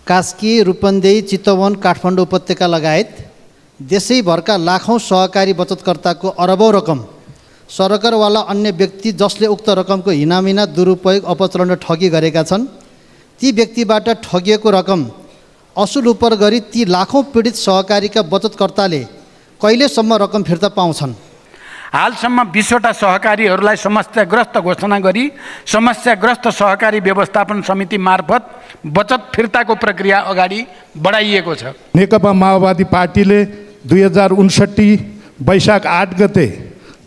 कास्की, रूपन्देही, चितवन, काठमाडौँ उपत्यका लगायत देशैभरका लाखौँ सहकारी बचतकर्ताको अरबौँ रकम सरकारवाला अन्य व्यक्ति जसले उक्त रकमको हिनामिना दुरुपयोग अपचलन र ठगी गरेका छन्, ती व्यक्तिबाट ठगिएको रकम असुल उपर गरी ती लाखौँ पीडित सहकारीका बचतकर्ताले कहिलेसम्म रकम फिर्ता पाउँछन्? हालसम्म 20वटा सहकारीहरूलाई समस्याग्रस्त घोषणा गरी समस्याग्रस्त सहकारी व्यवस्थापन समिति मार्फत बचत फिर्ताको प्रक्रिया अगाडि बढाइएको छ। नेकपा माओवादी पार्टीले 2059 वैशाख 8 गते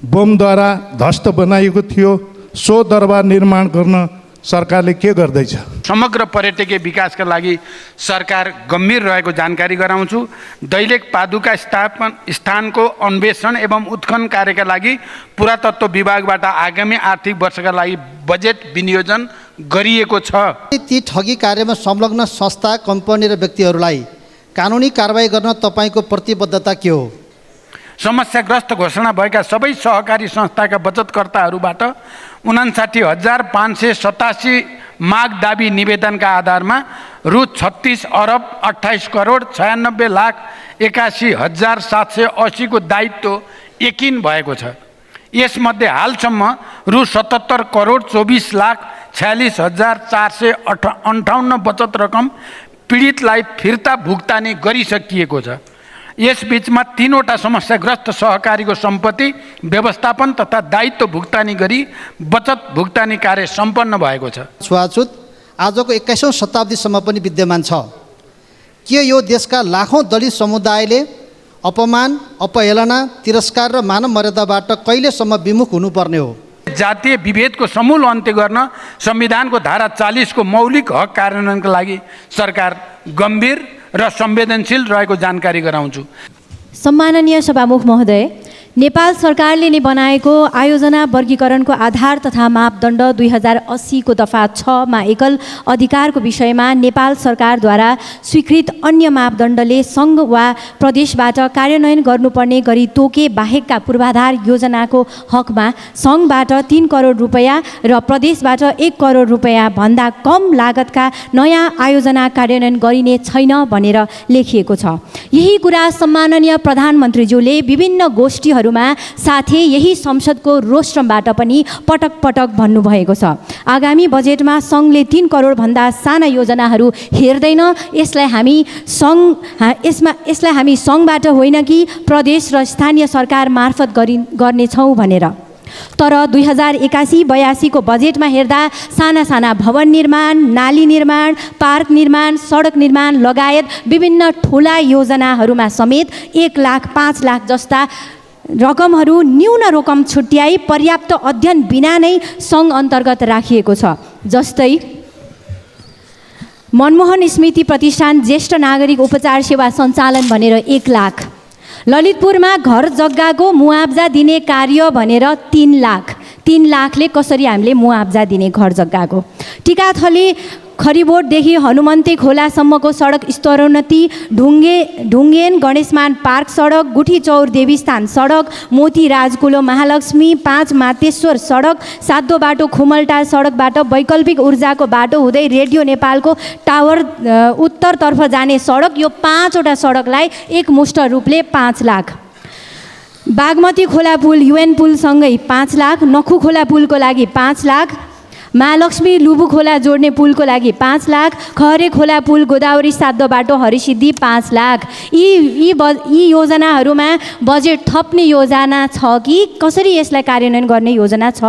बमद्वारा ध्वस्त बनाइएको थियो। सो दरबार निर्माण गर्न सरकारले के गर्दैछ? समग्र पर्यटकीय विकासका लागि सरकार गम्भीर रहेको जानकारी गराउँछु। दैलेख पादुका स्थानको अन्वेषण एवं उत्खनन कार्यका लागि पुरातत्व विभागबाट आगामी आर्थिक वर्षका लागि बजेट विनियोजन गरिएको छ। ती ठगी कार्यमा संलग्न संस्था, कम्पनी र व्यक्तिहरूलाई कानुनी कारबाही गर्न तपाईँको प्रतिबद्धता के हो? समस्याग्रस्त घोषणा भएका सबै सहकारी संस्थाका बचतकर्ताहरूबाट 59,587 माग दाबी निवेदनका आधारमा रु 36 अरब 28 करोड 96 लाख 81,780 को दायित्व यकिन भएको छ। यसमध्ये हालसम्म रु 77 करोड 24 लाख 46,458 बचत रकम पीडितलाई फिर्ता भुक्तानी गरिसकिएको छ। यसबीचमा 3वटा समस्याग्रस्त सहकारीको सम्पत्ति व्यवस्थापन तथा दायित्व भुक्तानी गरी बचत भुक्तानी कार्य सम्पन्न भएको छ। छुवाछुत आजको 21औं शताब्दीसम्म पनि विद्यमान छ। के यो देशका लाखौँ दलित समुदायले अपमान, अपहेलना, तिरस्कार र मानव मर्यादाबाट कहिलेसम्म विमुख हुनुपर्ने हो? जातीय विभेदको समूल अन्त्य गर्न संविधानको धारा 40 को मौलिक हक कार्यान्वयनका लागि सरकार गम्भीर र संवेदनशील रहेको जानकारी गराउँछु। सम्माननीय सभामुख महोदय, नेपाल सरकारले नै बनाएको आयोजना वर्गीकरणको आधार तथा मापदण्ड 2080 को दफा 6 मा एकल अधिकारको विषयमा नेपाल सरकारद्वारा स्वीकृत अन्य मापदण्डले सङ्घ वा प्रदेशबाट कार्यान्वयन गर्नुपर्ने गरी तोके बाहेकका पूर्वाधार योजनाको हकमा सङ्घबाट 3 करोड रुपैयाँ र प्रदेशबाट 1 करोड रुपैयाँ भन्दा कम लागतका नयाँ आयोजना कार्यान्वयन गरिने छैन भनेर लेखिएको छ। यही कुरा सम्माननीय प्रधानमन्त्रीज्यूले विभिन्न गोष्ठीहरू साथै यही संसदको रोस्ट्रमबाट पनि पटक पटक भन्नुभएको छ। आगामी बजेटमा सङ्घले 3 करोड भन्दा साना योजनाहरू हेर्दैन। यसलाई हामी सङ्घबाट होइन कि प्रदेश र स्थानीय सरकार मार्फत गर्नेछौँ भनेर। तर 2081-82 को बजेटमा हेर्दा साना साना भवन निर्माण, नाली निर्माण, पार्क निर्माण, सडक निर्माण लगायत विभिन्न ठुला योजनाहरूमा समेत 1 लाख 5 लाख जस्ता रकमहरू न्यून रकम छुट्याई पर्याप्त अध्ययन बिना नै सङ्घ अन्तर्गत राखिएको छ। जस्तै मनमोहन स्मृति प्रतिष्ठान ज्येष्ठ नागरिक उपचार सेवा सञ्चालन भनेर 1 लाख, ललितपुरमा घर जग्गाको मुआब्जा दिने कार्य भनेर 3 लाख। 3 लाखले कसरी हामीले मुआब्जा दिने घर जग्गाको? टिकाथली खरिबोटदेखि हनुमन्ते खोलासम्मको सडक स्तरोन्नति, ढुङ्गेन गणेशमान पार्क सडक, गुठी चौर देवीस्थान सडक, मोती राजकुलो महालक्ष्मी 5 मातेश्वर सडक, सातो बाटो खुमलटार सडकबाट वैकल्पिक ऊर्जाको बाटो हुँदै रेडियो नेपालको टावर उत्तरतर्फ जाने सडक, यो 5वटा सडकलाई एकमुष्ट रूपले 5 लाख। बागमती खोला पुल, UN पुलसँगै 5 लाख, नखु खोला पुलको लागि 5 लाख, महालक्ष्मी लुबु खोला जोड्ने पुलको लागि 5 लाख, खहरे खोला पुल, गोदावरी सातो बाटो हरिसिद्धि 5 लाख। यी योजनाहरूमा बजेट थप्ने योजना छ कि कसरी यसलाई कार्यान्वयन गर्ने योजना छ?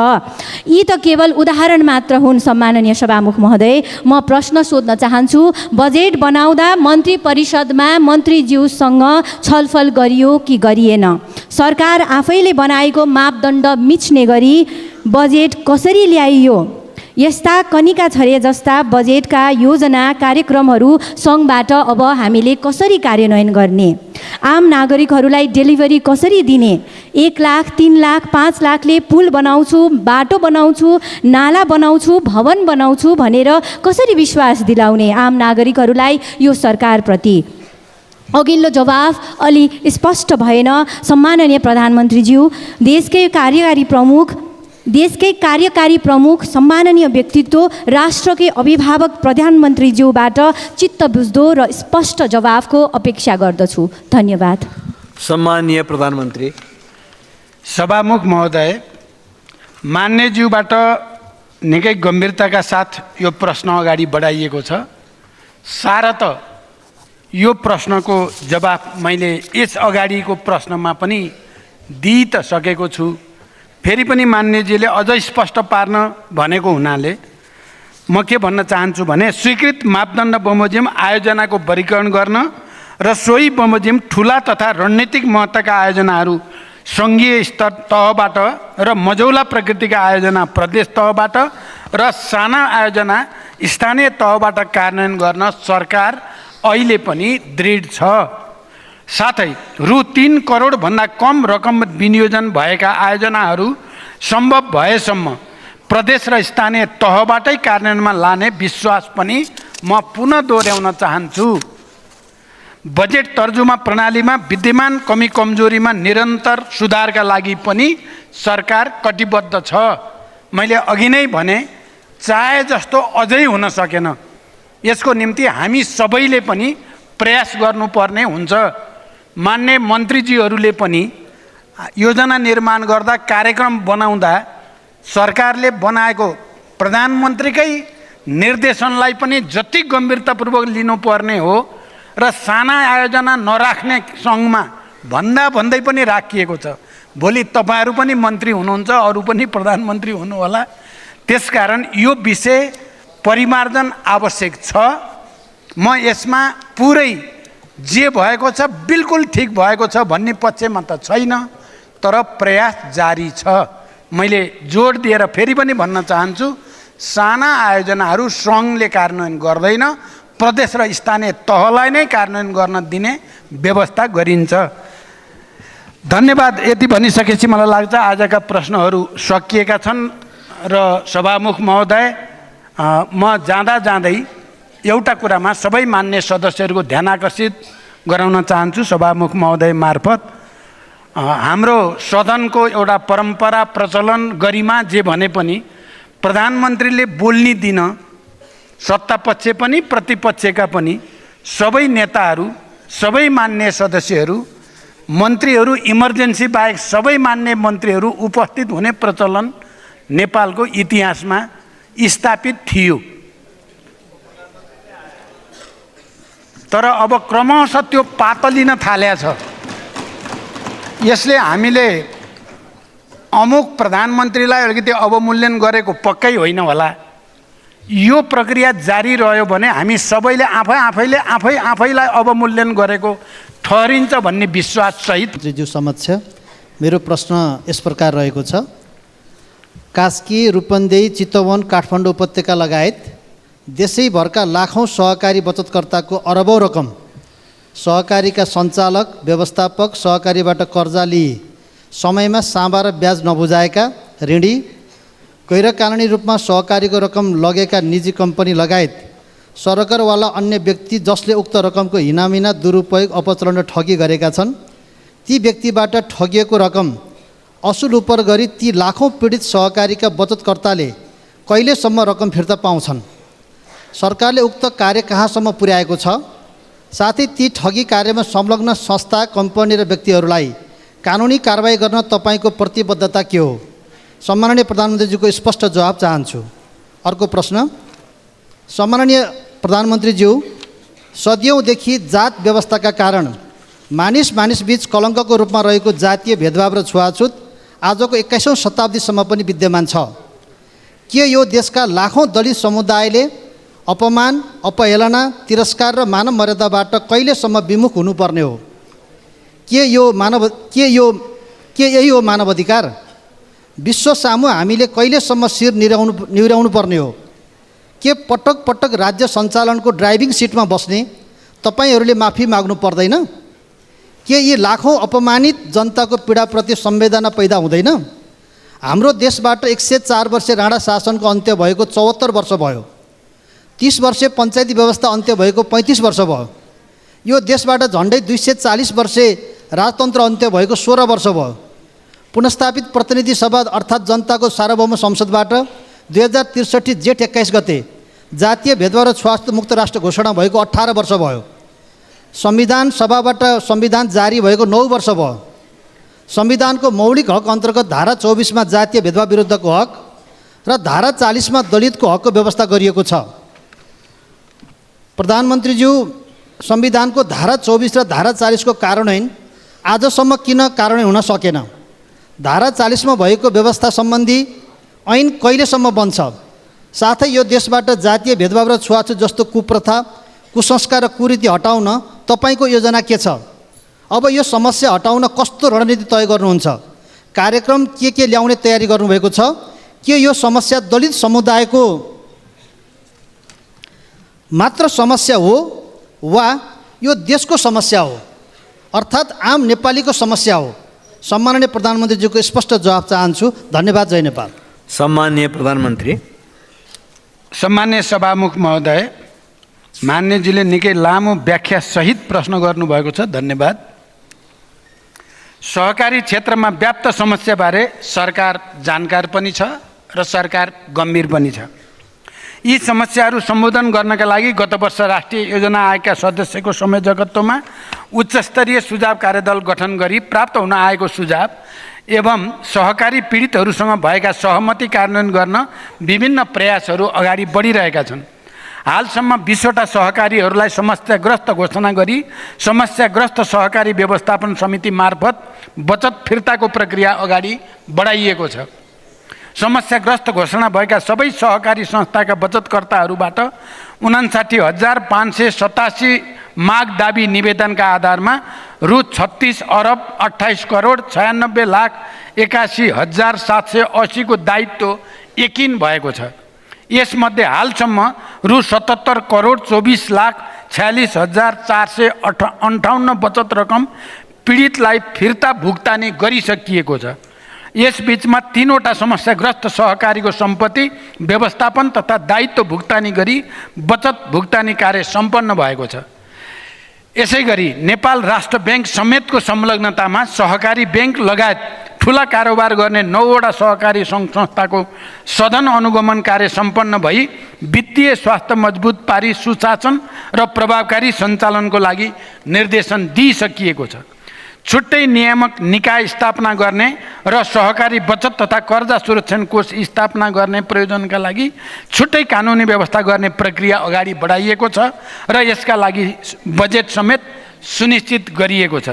यी त केवल उदाहरण मात्र हुन्। सम्माननीय सभामुख महोदय, म प्रश्न सोध्न चाहन्छु, बजेट बनाउँदा मन्त्री परिषदमा मन्त्रीज्यूसँग छलफल गरियो कि गरिएन? सरकार आफैले बनाएको मापदण्ड मिच्ने गरी बजेट कसरी ल्याइयो? यस्ता कनिका छरे जस्ता बजेटका योजना कार्यक्रमहरू सङ्घबाट अब हामीले कसरी कार्यान्वयन गर्ने? आम नागरिकहरूलाई डेलिभरी कसरी दिने? 1 लाख, 3 लाख, 5 लाखले पुल बनाउँछु, बाटो बनाउँछु, नाला बनाउँछु, भवन बनाउँछु भनेर कसरी विश्वास दिलाउने आम नागरिकहरूलाई यो सरकारप्रति? अघिल्लो जवाफ अलि स्पष्ट भएन। सम्माननीय प्रधानमन्त्रीज्यू, देशकै कार्यकारी प्रमुख देशकै कार्यकारी प्रमुख सम्माननीय व्यक्तित्व राष्ट्रकै अभिभावक प्रधानमन्त्रीज्यूबाट चित्त बुझ्दो र स्पष्ट जवाफको अपेक्षा गर्दछु। धन्यवाद। सम्माननीय प्रधानमन्त्री। सभामुख महोदय, मान्यज्यूबाट निकै गम्भीरताका साथ यो प्रश्न अगाडि बढाइएको छ। सारत यो प्रश्नको जवाफ मैले यस अगाडिको प्रश्नमा पनि दिइ त सकेको छु। फेरि पनि मान्यजीले अझ स्पष्ट पार्न भनेको हुनाले म के भन्न चाहन्छु भने स्वीकृत मापदण्ड बमोजिम आयोजनाको वर्गीकरण गर्न र सोही बमोजिम ठुला तथा रणनीतिक महत्त्वका आयोजनाहरू सङ्घीय स्तर तहबाट र मझौला प्रकृतिका आयोजना प्रदेश तहबाट र साना आयोजना स्थानीय तहबाट कार्यान्वयन गर्न सरकार अहिले पनि दृढ छ। साथै रु 3 करोडभन्दा कम रकम विनियोजन भएका आयोजनाहरू सम्भव भएसम्म प्रदेश र स्थानीय तहबाटै कार्यान्वयनमा लाने विश्वास पनि म पुनः दोहोऱ्याउन चाहन्छु। बजेट तर्जुमा प्रणालीमा विद्यमान कमी कमजोरीमा निरन्तर सुधारका लागि पनि सरकार कटिबद्ध छ। मैले अघि नै भने चाहे जस्तो अझै हुन सकेन। यसको निम्ति हामी सबैले पनि प्रयास गर्नुपर्ने हुन्छ। मान्य मन्त्रीजीहरूले पनि योजना निर्माण गर्दा कार्यक्रम बनाउँदा सरकारले बनाएको प्रधानमन्त्रीकै निर्देशनलाई पनि जति गम्भीरतापूर्वक लिनुपर्ने हो र साना आयोजना नराख्ने सङ्घमा भन्दै पनि राखिएको छ। भोलि तपाईँहरू पनि मन्त्री हुनुहुन्छ, अरू पनि प्रधानमन्त्री हुनुहोला। त्यसकारण यो विषय परिमार्जन आवश्यक छ। म यसमा पुरै जे भएको छ बिल्कुल ठिक भएको छ भन्ने पक्षमा त छैन, तर प्रयास जारी छ। मैले जोड दिएर फेरि पनि भन्न चाहन्छु, साना आयोजनाहरू सङ्घले कार्यान्वयन गर्दैन, प्रदेश र स्थानीय तहलाई नै कार्यान्वयन गर्न दिने व्यवस्था गरिन्छ। धन्यवाद। यति भनिसकेपछि मलाई लाग्छ आजका प्रश्नहरू सकिएका छन् र सभामुख महोदय, म जाँदै एउटा कुरामा सबै मान्य सदस्यहरूको ध्यान आकर्षित गराउन चाहन्छु सभामुख महोदय मार्फत। हाम्रो सदनको एउटा परम्परा प्रचलन गरिमा जे भने पनि प्रधानमन्त्रीले बोल्ने दिन सत्तापक्ष पनि प्रतिपक्षका पनि सबै नेताहरू, सबै मान्य सदस्यहरू, मन्त्रीहरू इमर्जेन्सी बाहेक सबै मान्य मन्त्रीहरू उपस्थित हुने प्रचलन नेपालको इतिहासमा स्थापित थियो। तर अब क्रमशः त्यो पातलिन थालेको छ। यसले हामीले अमुक प्रधानमन्त्रीलाई अलिकति अवमूल्यन गरेको पक्कै होइन होला। यो प्रक्रिया जारी रह्यो भने हामी सबैले आफैलाई अवमूल्यन गरेको ठहरिन्छ भन्ने विश्वास सहित ज्यू समक्ष मेरो प्रश्न यस प्रकार रहेको छ। कास्की, रूपन्देही, चितवन, काठमाडौँ उपत्यका लगायत देशैभरका लाखौँ सहकारी बचतकर्ताको अरबौँ रकम सहकारीका सञ्चालक, व्यवस्थापक, सहकारीबाट कर्जा लिई समयमा साँबा र ब्याज नबुझाएका ऋणी, गैरकानुनी रूपमा सहकारीको रकम लगेका निजी कम्पनी लगायत सरकारवाला अन्य व्यक्ति जसले उक्त रकमको हिनामिना, दुरुपयोग, अपचलन र ठगी गरेका छन्, ती व्यक्तिबाट ठगिएको रकम असुल उपर गरी ती लाखौँ पीडित सहकारीका बचतकर्ताले कहिलेसम्म रकम फिर्ता पाउँछन्? सरकारले उक्त कार्य कहाँसम्म पुर्याएको छ? साथै ती ठगी कार्यमा संलग्न संस्था, कम्पनी र व्यक्तिहरूलाई कानुनी कारबाही गर्न तपाईँको प्रतिबद्धता के हो? सम्माननीय प्रधानमन्त्रीज्यूको स्पष्ट जवाब चाहन्छु। अर्को प्रश्न, सम्माननीय प्रधानमन्त्रीज्यू, सदियौँदेखि जात व्यवस्थाका कारण मानिसबीच कलङ्कको रूपमा रहेको जातीय भेदभाव र छुवाछुत आजको 21औं शताब्दीसम्म पनि विद्यमान छ। के यो देशका लाखौँ दलित समुदायले अपमान, अपहेलना, तिरस्कार र मानव मर्यादाबाट कहिलेसम्म विमुख हुनुपर्ने हो? के यही हो मानव अधिकार? विश्व सामु हामीले कहिलेसम्म शिर निहुर्याउनु पर्ने हो? के पटक पटक राज्य सञ्चालनको ड्राइभिङ सिटमा बस्ने तपाईँहरूले माफी माग्नु पर्दैन? के यी लाखौँ अपमानित जनताको पीडाप्रति संवेदना पैदा हुँदैन? हाम्रो देशबाट 104 वर्ष राणा शासनको अन्त्य भएको 74 वर्ष भयो। 30 वर्ष पञ्चायती व्यवस्था अन्त्य भएको 35 वर्ष भयो। यो देशबाट झन्डै 240 वर्ष राजतन्त्र अन्त्य भएको 16 वर्ष भयो। पुनस्थापित प्रतिनिधि सभा अर्थात् जनताको सार्वभौम संसदबाट 2063 जेठ 21 गते जातीय भेदभाव र छुवाछुत मुक्त राष्ट्र घोषणा भएको 18 वर्ष भयो। संविधान सभाबाट संविधान जारी भएको 9 वर्ष भयो। संविधानको मौलिक हक अन्तर्गत धारा 24 मा जातीय भेदभाव विरुद्धको हक र धारा 40 मा दलितको हकको व्यवस्था गरिएको छ। प्रधानमन्त्रीज्यू, संविधानको धारा 24 र धारा 40 को कार्यान्वयन आजसम्म किन कार्यान्वयन हुन सकेन? धारा 40 मा भएको व्यवस्था सम्बन्धी ऐन कहिलेसम्म बन्छ? साथै यो देशबाट जातीय भेदभाव र छुवाछुत जस्तो कुप्रथा, कुसंस्कार र कुरीति हटाउन तपाईको योजना के छ? अब यो समस्या हटाउन कस्तो रणनीति तय गर्नुहुन्छ? कार्यक्रम के ल्याउने तयारी गर्नुभएको छ? के यो समस्या दलित समुदायको मात्र समस्या हो वा यो देशको समस्या हो, अर्थात् आम नेपालीको समस्या हो? सम्माननीय प्रधानमन्त्रीज्यूको स्पष्ट जवाब चाहन्छु। धन्यवाद। जय नेपाल। सम्माननीय प्रधानमन्त्री। सम्मान्य सभामुख महोदय, मान्यजीले निकै लामो व्याख्या सहित प्रश्न गर्नुभएको छ। धन्यवाद। सहकारी क्षेत्रमा व्याप्त समस्याबारे सरकार जानकार पनि छ र सरकार गम्भीर पनि छ। यी समस्याहरू सम्बोधन गर्नका लागि गत वर्ष राष्ट्रिय योजना आयोगका सदस्यको संयोजकत्वमा उच्चस्तरीय सुझाव कार्यदल गठन गरी प्राप्त हुन आएको सुझाव एवं सहकारी पीडितहरूसँग भएका सहमति कार्यान्वयन गर्न विभिन्न प्रयासहरू अगाडि बढिरहेका छन्। हालसम्म 20 वटा सहकारीहरूलाई समस्याग्रस्त घोषणा गरी समस्याग्रस्त सहकारी व्यवस्थापन समिति मार्फत बचत फिर्ताको प्रक्रिया अगाडि बढाइएको छ। समस्याग्रस्त घोषणा भएका सबै सहकारी संस्थाका बचतकर्ताहरूबाट 59,587 माग दाबी निवेदनका आधारमा रु 36 अरब 28 करोड 96 लाख 81,780 को दायित्व यकिन भएको छ। यसमध्ये हालसम्म रु 77 करोड 24 लाख 46,458 बचत रकम पीडितलाई फिर्ता भुक्तानी गरिसकिएको छ। यसबीचमा 3 वटा समस्याग्रस्त सहकारीको सम्पत्ति व्यवस्थापन तथा दायित्व भुक्तानी गरी बचत भुक्तानी कार्य सम्पन्न भएको छ। यसैगरी नेपाल राष्ट्र ब्याङ्क समेतको संलग्नतामा सहकारी ब्याङ्क लगायत ठुला कारोबार गर्ने 9 वटा सहकारी सङ्घ संस्थाको सदन अनुगमन कार्य सम्पन्न भई वित्तीय स्वास्थ्य मजबुत पारी सुशासन र प्रभावकारी सञ्चालनको लागि निर्देशन दिइसकिएको छ। छुट्टै नियामक निकाय स्थापना गर्ने र सहकारी बचत तथा कर्जा सुरक्षण कोष स्थापना गर्ने प्रयोजनका लागि छुट्टै कानुनी व्यवस्था गर्ने प्रक्रिया अगाडि बढाइएको छ र यसका लागि बजेट समेत सुनिश्चित गरिएको छ।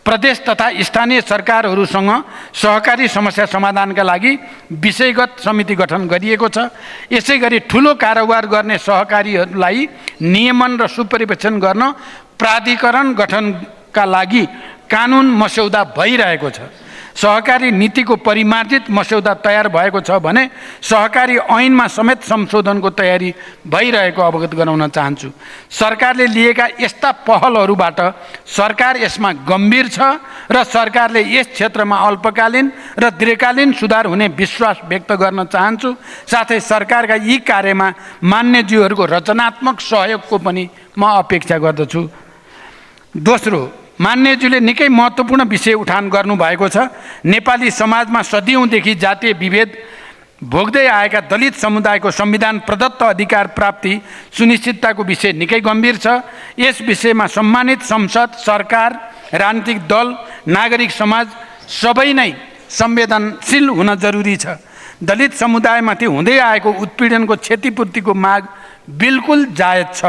प्रदेश तथा स्थानीय सरकारहरूसँग सहकारी समस्या समाधानका लागि विषयगत समिति गठन गरिएको छ। यसैगरी ठुलो कारोबार गर्ने सहकारीहरूलाई नियमन र सुपरिवेक्षण गर्न प्राधिकरण गठनका लागि कानुन मस्यौदा भइरहेको छ। सहकारी नीतिको परिमार्जित मस्यौदा तयार भएको छ भने सहकारी ऐनमा समेत संशोधनको तयारी भइरहेको अवगत गराउन चाहन्छु। सरकारले लिएका यस्ता पहलहरूबाट सरकार यसमा गम्भीर छ र सरकारले यस क्षेत्रमा अल्पकालीन र दीर्घकालीन सुधार हुने विश्वास व्यक्त गर्न चाहन्छु। साथै सरकारका यी कार्यमा मान्यज्यूहरूको रचनात्मक सहयोगको पनि म अपेक्षा गर्दछु। दोस्रो, मान्यज्यूले निकै महत्त्वपूर्ण विषय उठान गर्नुभएको छ। नेपाली समाजमा सदियौँदेखि जातीय विभेद भोग्दै आएका दलित समुदायको संविधान प्रदत्त अधिकार प्राप्ति सुनिश्चितताको विषय निकै गम्भीर छ। यस विषयमा सम्मानित संसद, सरकार, राजनीतिक दल, नागरिक समाज सबै नै संवेदनशील हुन जरुरी छ। दलित समुदायमाथि हुँदै आएको उत्पीडनको क्षतिपूर्तिको माग बिल्कुल जायज छ।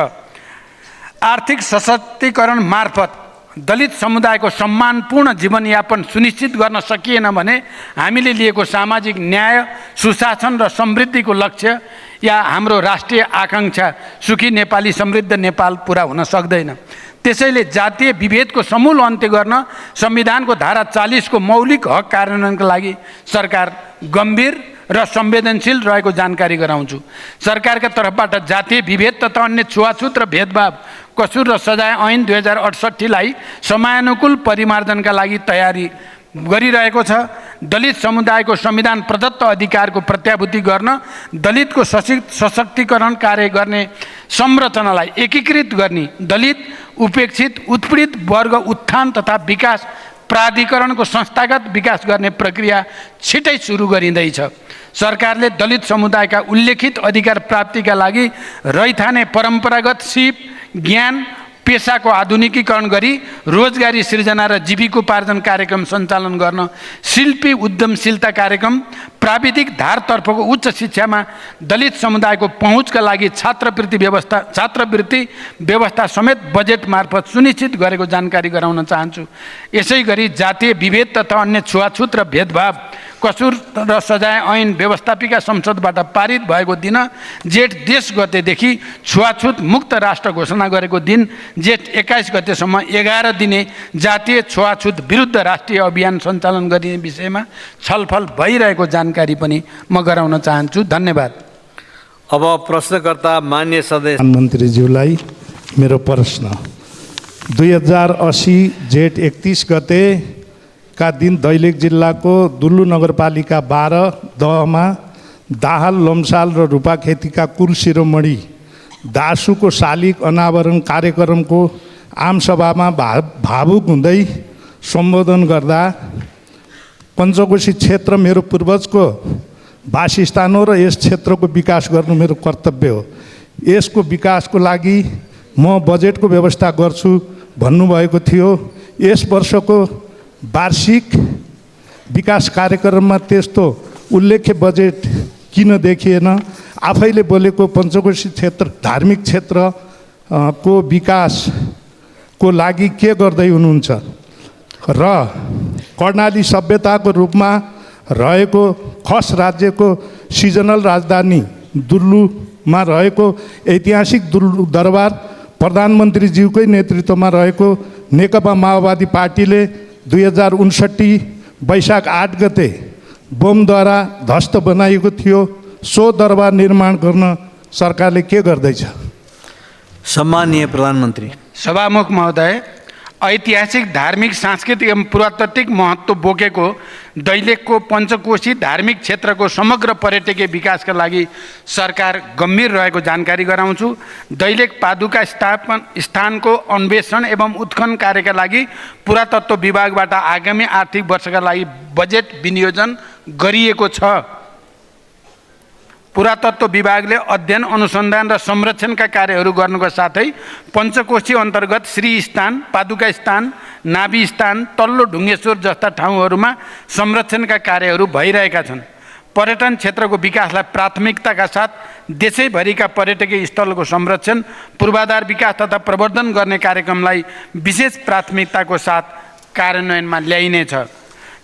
आर्थिक सशक्तिकरण मार्फत दलित समुदायको सम्मानपूर्ण जीवनयापन सुनिश्चित गर्न सकिएन भने हामीले लिएको सामाजिक न्याय, सुशासन र समृद्धिको लक्ष्य या हाम्रो राष्ट्रिय आकाङ्क्षा सुखी नेपाली समृद्ध नेपाल पुरा हुन सक्दैन। त्यसैले जातीय विभेदको समूल अन्त्य गर्न संविधानको धारा 40 को मौलिक हक कार्यान्वयनका लागि सरकार गम्भीर र संवेदनशील रहेको जानकारी गराउँछु। सरकारका तर्फबाट जातीय विभेद तथा अन्य छुवाछुत र भेदभाव कसुर र सजाय ऐन 2068 लाई समयानुकूल परिमार्जनका लागि तयारी गरिरहेको छ। दलित समुदायको संविधान प्रदत्त अधिकारको प्रत्याभूति गर्न दलितको सशक्तिकरण कार्य गर्ने संरचनालाई एकीकृत गर्ने, दलित, उपेक्षित, उत्पीडित वर्ग उत्थान तथा विकास प्राधिकरणको संस्थागत विकास गर्ने प्रक्रिया छिटै सुरु गरिँदैछ। सरकारले दलित समुदायका उल्लेखित अधिकार प्राप्तिका लागि रैथाने परम्परागत सिप ज्ञान पेसाको आधुनिकीकरण गरी रोजगारी सृजना र जीविकोपार्जन कार्यक्रम सञ्चालन गर्न शिल्पी उद्यमशीलता कार्यक्रम प्राविधिक धारतर्फको उच्च शिक्षामा दलित समुदायको पहुँचका लागि छात्रवृत्ति व्यवस्था समेत बजेट मार्फत सुनिश्चित गरेको जानकारी गराउन चाहन्छु। यसै गरी जातीय विभेद तथा अन्य छुवाछुत र भेदभाव कसुर र सजाय ऐन व्यवस्थापिका संसदबाट पारित भएको दिन जेठ 20 गतेदेखि छुवाछुत मुक्त राष्ट्र घोषणा गरेको दिन जेठ 21 गतेसम्म 11 दिने जातीय छुवाछुत विरुद्ध राष्ट्रिय अभियान सञ्चालन गरिने विषयमा छलफल भइरहेको जानकारी पनि म गराउन चाहन्छु। धन्यवाद। अब प्रश्नकर्ता मान्य सदस्य प्रधानमन्त्रीज्यूलाई मेरो प्रश्न 2080 जेठ 31 गते का दिन दैलेख जिल्लाको दुल्लु नगरपालिका 12 दहमा दाहाल लम्साल र रूपाखेतीका कुल शिरोमणि दासुको शालिग अनावरण कार्यक्रमको आमसभामा भावुक हुँदै सम्बोधन गर्दा पञ्चकोशी क्षेत्र मेरो पूर्वजको वासस्थान हो र यस क्षेत्रको विकास गर्नु मेरो कर्तव्य हो। यसको विकासको लागि म बजेटको व्यवस्था गर्छु भन्नुभएको थियो। यस वर्षको वार्षिक विकास कार्यक्रममा त्यस्तो उल्लेख्य बजेट किन देखिएन? आफैले बोलेको पञ्चकोशी क्षेत्र धार्मिक क्षेत्र को विकासको लागि के गर्दै हुनुहुन्छ र कर्णाली सभ्यताको रूपमा रहेको खस राज्यको सिजनल राजधानी दुल्लुमा रहेको ऐतिहासिक दुल्लु दरबार प्रधानमन्त्रीज्यूकै नेतृत्वमा रहेको नेकपा माओवादी पार्टीले 2059 वैशाख 8 गते बमद्वारा ध्वस्त बनाइएको थियो। सो दरबार निर्माण गर्न सरकारले के गर्दैछ? सम्माननीय प्रधानमन्त्री। सभामुख महोदय, ऐतिहासिक धार्मिक सांस्कृतिक एवं पुरातात्विक महत्त्व बोकेको दैलेखको पञ्चकोशी धार्मिक क्षेत्रको समग्र पर्यटकीय विकासका लागि सरकार गम्भीर रहेको जानकारी गराउँछु। दैलेख पादुका स्थानको अन्वेषण एवं उत्खनन कार्यका लागि पुरातत्व विभागबाट आगामी आर्थिक वर्षका लागि बजेट विनियोजन गरिएको छ। पुरातत्व विभागले अध्ययन अनुसन्धान र संरक्षणका कार्यहरू गर्नुका साथै पञ्चकोशी अन्तर्गत श्री स्थान, पादुका स्थान, नाभि स्थान, तल्लो ढुङ्गेश्वर जस्ता ठाउँहरूमा संरक्षणका कार्यहरू भइरहेका छन्। पर्यटन क्षेत्रको विकासलाई प्राथमिकताका साथ देशैभरिका पर्यटकीय स्थलको संरक्षण, पूर्वाधार विकास तथा प्रवर्धन गर्ने कार्यक्रमलाई विशेष प्राथमिकताको साथ कार्यान्वयनमा ल्याइनेछ।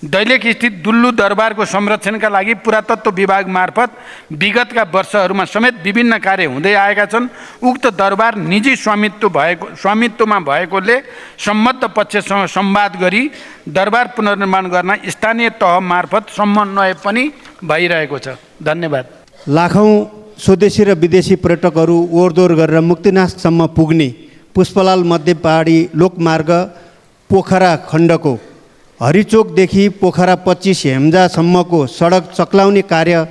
दैलेख स्थित दुल्लु दरबारको संरक्षणका लागि पुरातत्व विभाग मार्फत विगतका वर्षहरूमा समेत विभिन्न कार्य हुँदै आएका छन्। उक्त दरबार निजी स्वामित्वमा भएकोले सम्बद्ध पक्षसँग संवाद गरी दरबार पुनर्निर्माण गर्न स्थानीय तह मार्फत समन्वय पनि भइरहेको छ। धन्यवाद। लाखौँ स्वदेशी र विदेशी पर्यटकहरू ओहोरदोहोर गरेर मुक्तिनाथसम्म पुग्ने पुष्पलाल मध्य पहाडी लोकमार्ग पोखरा खण्डको हरिचोकदेखि पोखरा 25 हेम्जासम्मको सडक चक्लाउने कार्य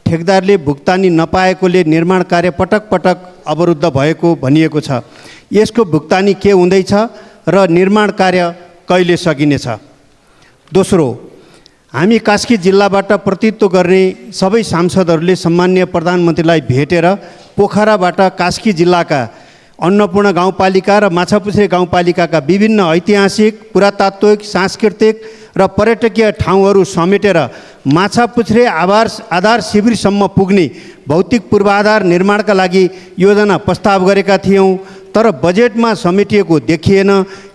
ठेकदारले भुक्तानी नपाएकोले निर्माण कार्य पटक पटक अवरुद्ध भएको भनिएको छ। यसको भुक्तानी के हुँदैछ र निर्माण कार्य कहिले सकिनेछ? दोस्रो, हामी कास्की जिल्लाबाट प्रतिनिधित्व गर्ने सबै सांसदहरूले सम्माननीय प्रधानमन्त्रीलाई भेटेर पोखराबाट कास्की जिल्लाका अन्नपूर्ण गाउँपालिका र माछापुछ्रे गाउँपालिकाका विभिन्न ऐतिहासिक, पुरातात्विक, सांस्कृतिक र पर्यटकीय ठाउँहरू समेटेर माछापुछ्रे आधार शिविरसम्म पुग्ने भौतिक पूर्वाधार निर्माणका लागि योजना प्रस्ताव गरेका थियौँ, तर बजेटमा समेटिएको देखिएन।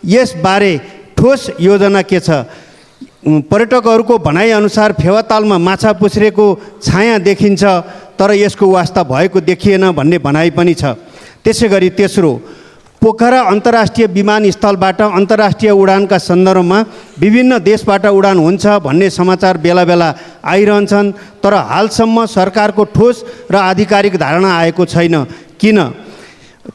यसबारे ठोस योजना के छ? पर्यटकहरूको भनाइअनुसार फेवातालमा माछापुछ्रेको छाया देखिन्छ, तर यसको वास्ता भएको देखिएन भन्ने भनाइ पनि छ। त्यसै गरी तेस्रो, पोखरा अन्तर्राष्ट्रिय विमानस्थलबाट अन्तर्राष्ट्रिय उडानका सन्दर्भमा विभिन्न देशबाट उडान हुन्छ भन्ने समाचार बेला बेला आइरहन्छन्, तर हालसम्म सरकारको ठोस र आधिकारिक धारणा आएको छैन। किन?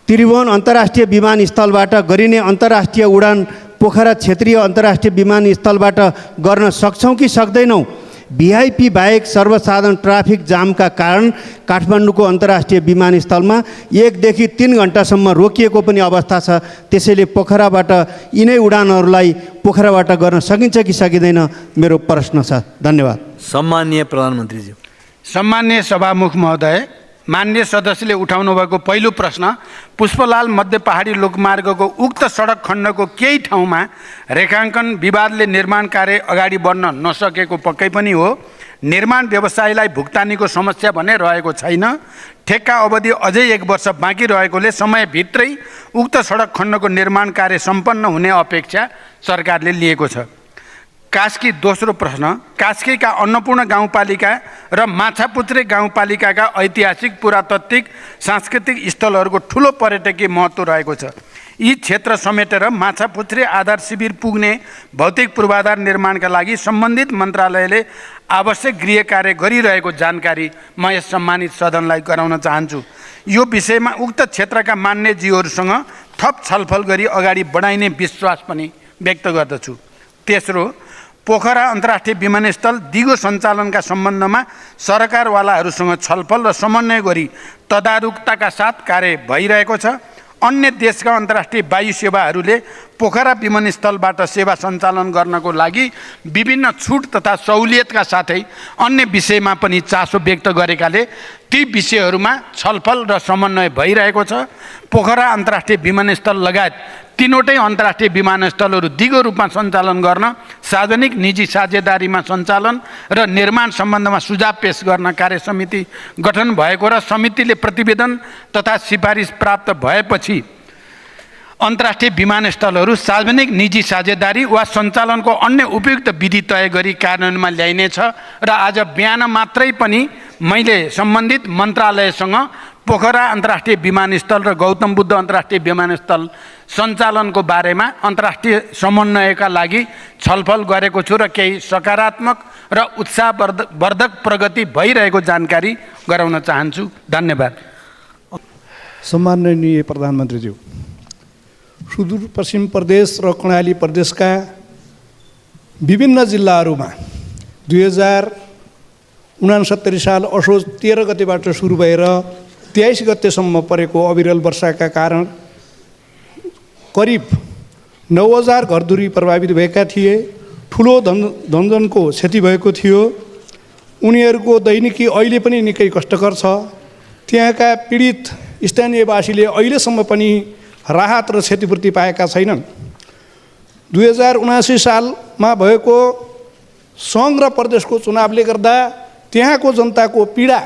त्रिभुवन अन्तर्राष्ट्रिय विमानस्थलबाट गरिने अन्तर्राष्ट्रिय उडान पोखरा क्षेत्रीय अन्तर्राष्ट्रिय विमानस्थलबाट गर्न सक्छौँ कि सक्दैनौँ? भिआइपी बाहेक सर्वसाधारण ट्राफिक जामका कारण काठमाडौँको अन्तर्राष्ट्रिय विमानस्थलमा 1 देखि 3 घन्टासम्म रोकिएको पनि अवस्था छ। त्यसैले पोखराबाट यिनै उडानहरूलाई पोखराबाट गर्न सकिन्छ कि सकिँदैन, मेरो प्रश्न छ। धन्यवाद। सम्माननीय प्रधानमन्त्रीज्यू। सम्माननीय सभामुख महोदय, माननीय सदस्यले उठाउनु भएको पहिलो प्रश्न पुष्पलाल मध्य पहाडी लोकमार्गको उक्त सडक खण्डको केही ठाउँमा रेखाङ्कन विवादले निर्माण कार्य अगाडि बढ्न नसकेको पक्कै पनि हो। निर्माण व्यवसायीलाई भुक्तानीको समस्या भने रहेको छैन। ठेक्का अवधि अझै 1 वर्ष बाँकी रहेकोले समयभित्रै उक्त सडक खण्डको निर्माण कार्य सम्पन्न हुने अपेक्षा सरकारले लिएको छ। कास्की दोस्रो प्रश्न, कास्कीका अन्नपूर्ण गाउँपालिका र माछापुच्छ्रे गाउँपालिकाका ऐतिहासिक पुरातात्विक सांस्कृतिक स्थलहरूको ठुलो पर्यटकीय महत्त्व रहेको छ। यी क्षेत्र समेटेर माछापुच्छ्रे आधार शिविर पुग्ने भौतिक पूर्वाधार निर्माणका लागि सम्बन्धित मन्त्रालयले आवश्यक गृह कार्य गरिरहेको जानकारी म यस सम्मानित सदनलाई गराउन चाहन्छु। यो विषयमा उक्त क्षेत्रका मान्यज्यूहरूसँग थप छलफल गरी अगाडि बढाइने विश्वास पनि व्यक्त गर्दछु। तेस्रो, पोखरा अन्तर्राष्ट्रिय विमानस्थल दिगो सञ्चालनका सम्बन्धमा सरकारवालाहरूसँग छलफल र समन्वय गरी तदारुकताका साथ कार्य भइरहेको छ। अन्य देशका अन्तर्राष्ट्रिय वायु सेवाहरूले पोखरा विमानस्थलबाट सेवा सञ्चालन गर्नको लागि विभिन्न छुट तथा सहुलियतका साथै अन्य विषयमा पनि चासो व्यक्त गरेकाले ती विषयहरूमा छलफल र समन्वय भइरहेको छ। पोखरा अन्तर्राष्ट्रिय विमानस्थल लगायत 3वटै अन्तर्राष्ट्रिय विमानस्थलहरू दिगो रूपमा सञ्चालन गर्न सार्वजनिक निजी साझेदारीमा सञ्चालन र निर्माण सम्बन्धमा सुझाव पेश गर्न कार्य समिति गठन भएको र समितिले प्रतिवेदन तथा सिफारिस प्राप्त भएपछि अन्तर्राष्ट्रिय विमानस्थलहरू सार्वजनिक निजी साझेदारी वा सञ्चालनको अन्य उपयुक्त विधि तय गरी कार्यान्वयनमा ल्याइनेछ। र आज बिहान मात्रै पनि मैले सम्बन्धित मन्त्रालयसँग पोखरा अन्तर्राष्ट्रिय विमानस्थल र गौतम बुद्ध अन्तर्राष्ट्रिय विमानस्थल सञ्चालनको बारेमा अन्तर्राष्ट्रिय समन्वयका लागि छलफल गरेको छु र केही सकारात्मक र उत्साहवर्धक प्रगति भइरहेको जानकारी गराउन चाहन्छु। धन्यवाद। सम्माननीय प्रधानमन्त्रीज्यू, सुदूरपश्चिम प्रदेश र कर्णाली प्रदेशका विभिन्न जिल्लाहरूमा 2069 साल असोज 13 गतेबाट सुरु भएर 23 गतेसम्म परेको अविरल वर्षाका कारण करिब 9000 घरधुरी प्रभावित भएका थिए। ठुलो धनजनको क्षति भएको थियो। उनीहरूको दैनिकी अहिले पनि निकै कष्टकर छ। त्यहाँका पीडित स्थानीयवासीले अहिलेसम्म पनि राहत र क्षतिपूर्ति पाएका छैनन्। 2079 सालमा भएको सङ्घ र प्रदेशको चुनावले गर्दा त्यहाँको जनताको पीडा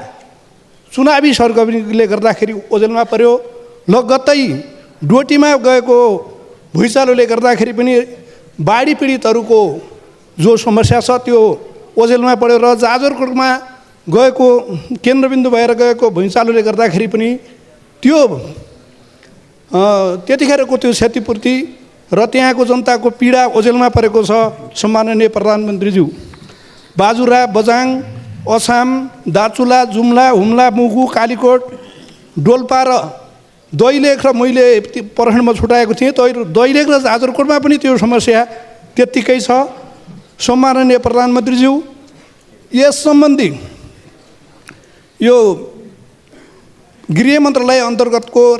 चुनावी सरगर्मीले गर्दाखेरि ओझेलमा पर्यो। लगत्तै डोटीमा गएको भुइँचालोले गर्दाखेरि पनि बाढी पीडितहरूको जो समस्या छ त्यो ओझेलमा पर्यो र जाजरकोटमा गएको केन्द्रबिन्दु भएर गएको भुइँचालोले गर्दाखेरि पनि त्यो त्यतिखेरको त्यो क्षतिपूर्ति र त्यहाँको जनताको पीडा ओझेलमा परेको छ। सम्माननीय प्रधानमन्त्रीज्यू, बाजुरा, बजाङ, अछाम, दार्चुला, जुम्ला, हुम्ला, मुगु, कालीकोट, डोल्पा र दैलेख र मैले प्रहरणमा छुटाएको थिएँ। दैलेख र जाजरकोटमा पनि त्यो समस्या त्यत्तिकै छ। सम्माननीय प्रधानमन्त्रीज्यू, यस सम्बन्धी यो गृह मन्त्रालय अन्तर्गतको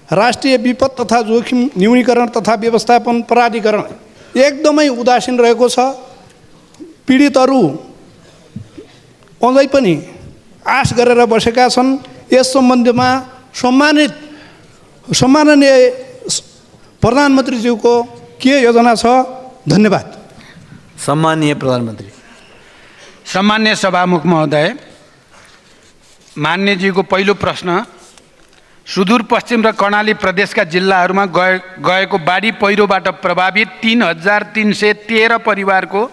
राष्ट्रिय विपद तथा जोखिम न्यूनीकरण तथा व्यवस्थापन प्राधिकरण एकदमै उदासीन रहेको छ। पीडितहरू अझै पनि आश गरेर बसेका छन्। यस सम्बन्धमा सम्माननीय प्रधानमन्त्रीज्यूको के योजना छ? धन्यवाद। सम्माननीय प्रधानमन्त्री। सम्मान्य सभामुख महोदय, मान्यज्यूको पहिलो प्रश्न, सुदूरपश्चिम र कर्णाली प्रदेशका जिल्लाहरूमा गएको बाढी पहिरोबाट प्रभावित 3313 परिवारको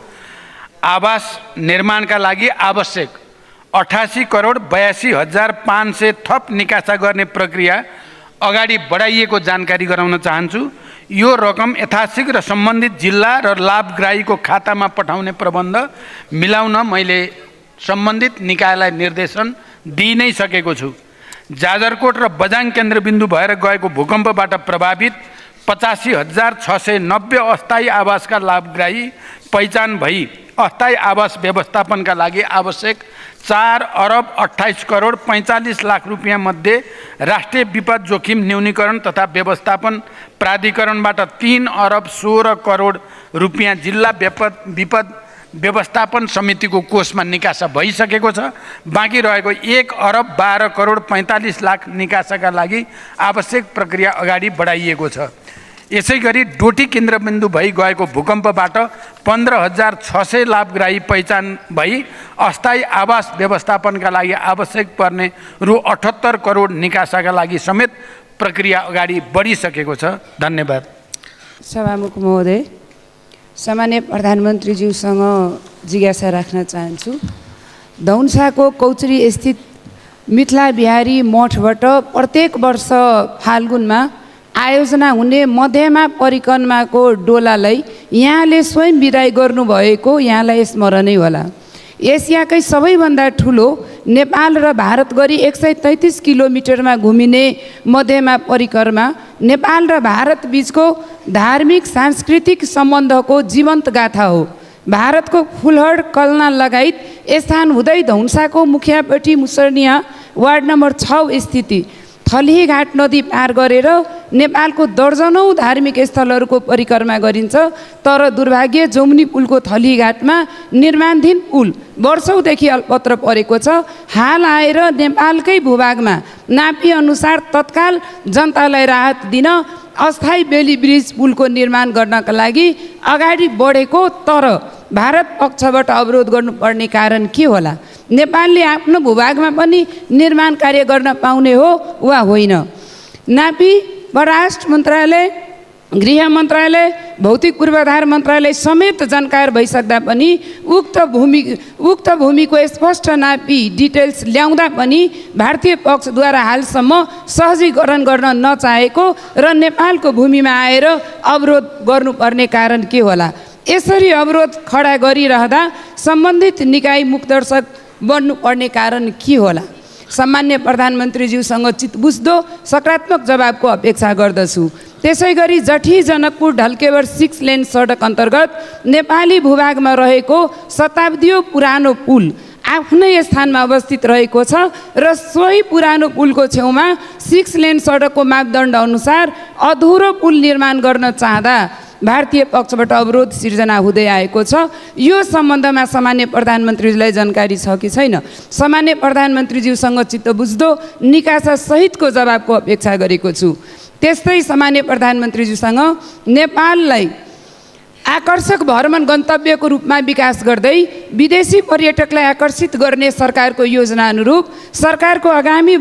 आवास निर्माणका लागि आवश्यक 88,82,500 थप निकासा गर्ने प्रक्रिया अगाडि बढाइएको जानकारी गराउन चाहन्छु। यो रकम यथाशीघ्र सम्बन्धित जिल्ला र लाभग्राहीको खातामा पठाउने प्रबन्ध मिलाउन मैले सम्बन्धित निकायलाई निर्देशन दिइ नै सकेको छु। जाजरकोट र बजाङ केन्द्रबिन्दु भएर गएको भूकम्पबाट प्रभावित 85,690 अस्थायी आवासका लाभग्राही पहिचान भई अस्थायी आवास व्यवस्थापनका लागि आवश्यक 4 अरब 28 करोड 45 लाख रुपियाँ मध्ये राष्ट्रिय विपद जोखिम न्यूनीकरण तथा व्यवस्थापन प्राधिकरणबाट 3 अरब 16 करोड रुपियाँ जिल्ला विपद व्यवस्थापन समितिको कोषमा निकासा भइसकेको छ। बाँकी रहेको 1 अरब 12 करोड 45 लाख निकासाका लागि आवश्यक प्रक्रिया अगाडि बढाइएको छ। यसै गरी डोटी केन्द्रबिन्दु भई गएको भूकम्पबाट 15,600 लाभग्राही पहिचान भई अस्थायी आवास व्यवस्थापनका लागि आवश्यक पर्ने रु 78 करोड निकासाका लागि समेत प्रक्रिया अगाडि बढिसकेको छ। धन्यवाद। सभामुख महोदय, सामान्य प्रधानमन्त्रीज्यूसँग जिज्ञासा राख्न चाहन्छु। धौन्साको कौचरी स्थित मिथिला बिहारी मठबाट प्रत्येक वर्ष फाल्गुनमा आयोजना हुने मध्यमा परिक्रमाको डोलालाई यहाँले स्वयं विदाई गर्नुभएको यहाँलाई स्मरणै होला। एसियाकै सबैभन्दा ठुलो नेपाल र भारत गरी 133 किलोमिटरमा घुमिने मध्यमा परिक्रमा नेपाल र भारत बीचको धार्मिक सांस्कृतिक सम्बन्धको जीवन्त गाथा हो। भारतको फुलहड कल्ना लगायत स्थान हुँदै धौन्साको मुखियापट्टि मुसर्निया वार्ड नम्बर 6 स्थिति थलीघाट नदी पार गरेर नेपालको दर्जनौँ धार्मिक स्थलहरूको परिक्रमा गरिन्छ। तर दुर्भाग्य जमुनी पुलको थलीघाटमा निर्माणाधीन पुल वर्षौँदेखि अल्पत्र परेको छ। हाल आएर नेपालकै भूभागमा नापी अनुसार तत्काल जनतालाई राहत दिन अस्थायी बेली ब्रिज पुलको निर्माण गर्नका लागि अगाडि बढेको, तर भारत पक्षबाट अवरोध गर्नुपर्ने कारण के होला? नेपालले आफ्नो भूभागमा पनि निर्माण कार्य गर्न पाउने हो वा होइन? नापी परराष्ट्र मन्त्रालय, गृह मन्त्रालय, भौतिक पूर्वाधार मन्त्रालय समेत जानकार भइसक्दा पनि उक्त भूमिको स्पष्ट नापी डिटेल्स ल्याउँदा पनि भारतीय पक्षद्वारा हालसम्म सहजीकरण गर्न नचाहेको र नेपालको भूमिमा आएर अवरोध गर्नुपर्ने कारण के होला? यसरी अवरोध खडा गरिरहँदा सम्बन्धित निकाय मुखदर्शक बन्नुपर्ने कारण के होला? सामान्य प्रधानमन्त्रीज्यूसँग चित्तबुझ्दो सकारात्मक जवाबको अपेक्षा गर्दछु। त्यसै गरी जठी जनकपुर ढल्केवर 6 लेन सडक अन्तर्गत नेपाली भूभागमा रहेको शताब्दीय पुरानो पुल आफ्नै स्थानमा अवस्थित रहेको छ र सोही पुरानो पुलको छेउमा 6 लेन सडकको मापदण्ड अनुसार अधुरो पुल निर्माण गर्न चाहँदा भारतीय पक्षबाट अवरोध सिर्जना हुँदै आएको छ। यो सम्बन्धमा सामान्य प्रधानमन्त्रीज्यूलाई जानकारी छ कि छैन? सामान्य प्रधानमन्त्रीज्यूसँग चित्त बुझ्दो निकासा सहितको जवाबको अपेक्षा गरेको छु। त्यस्तै सामान्य प्रधानमन्त्रीज्यूसँग नेपाललाई आकर्षक भ्रमण गन्तव्यको रूपमा विकास गर्दै विदेशी पर्यटकलाई आकर्षित गर्ने सरकारको योजना अनुरूप सरकारको आगामी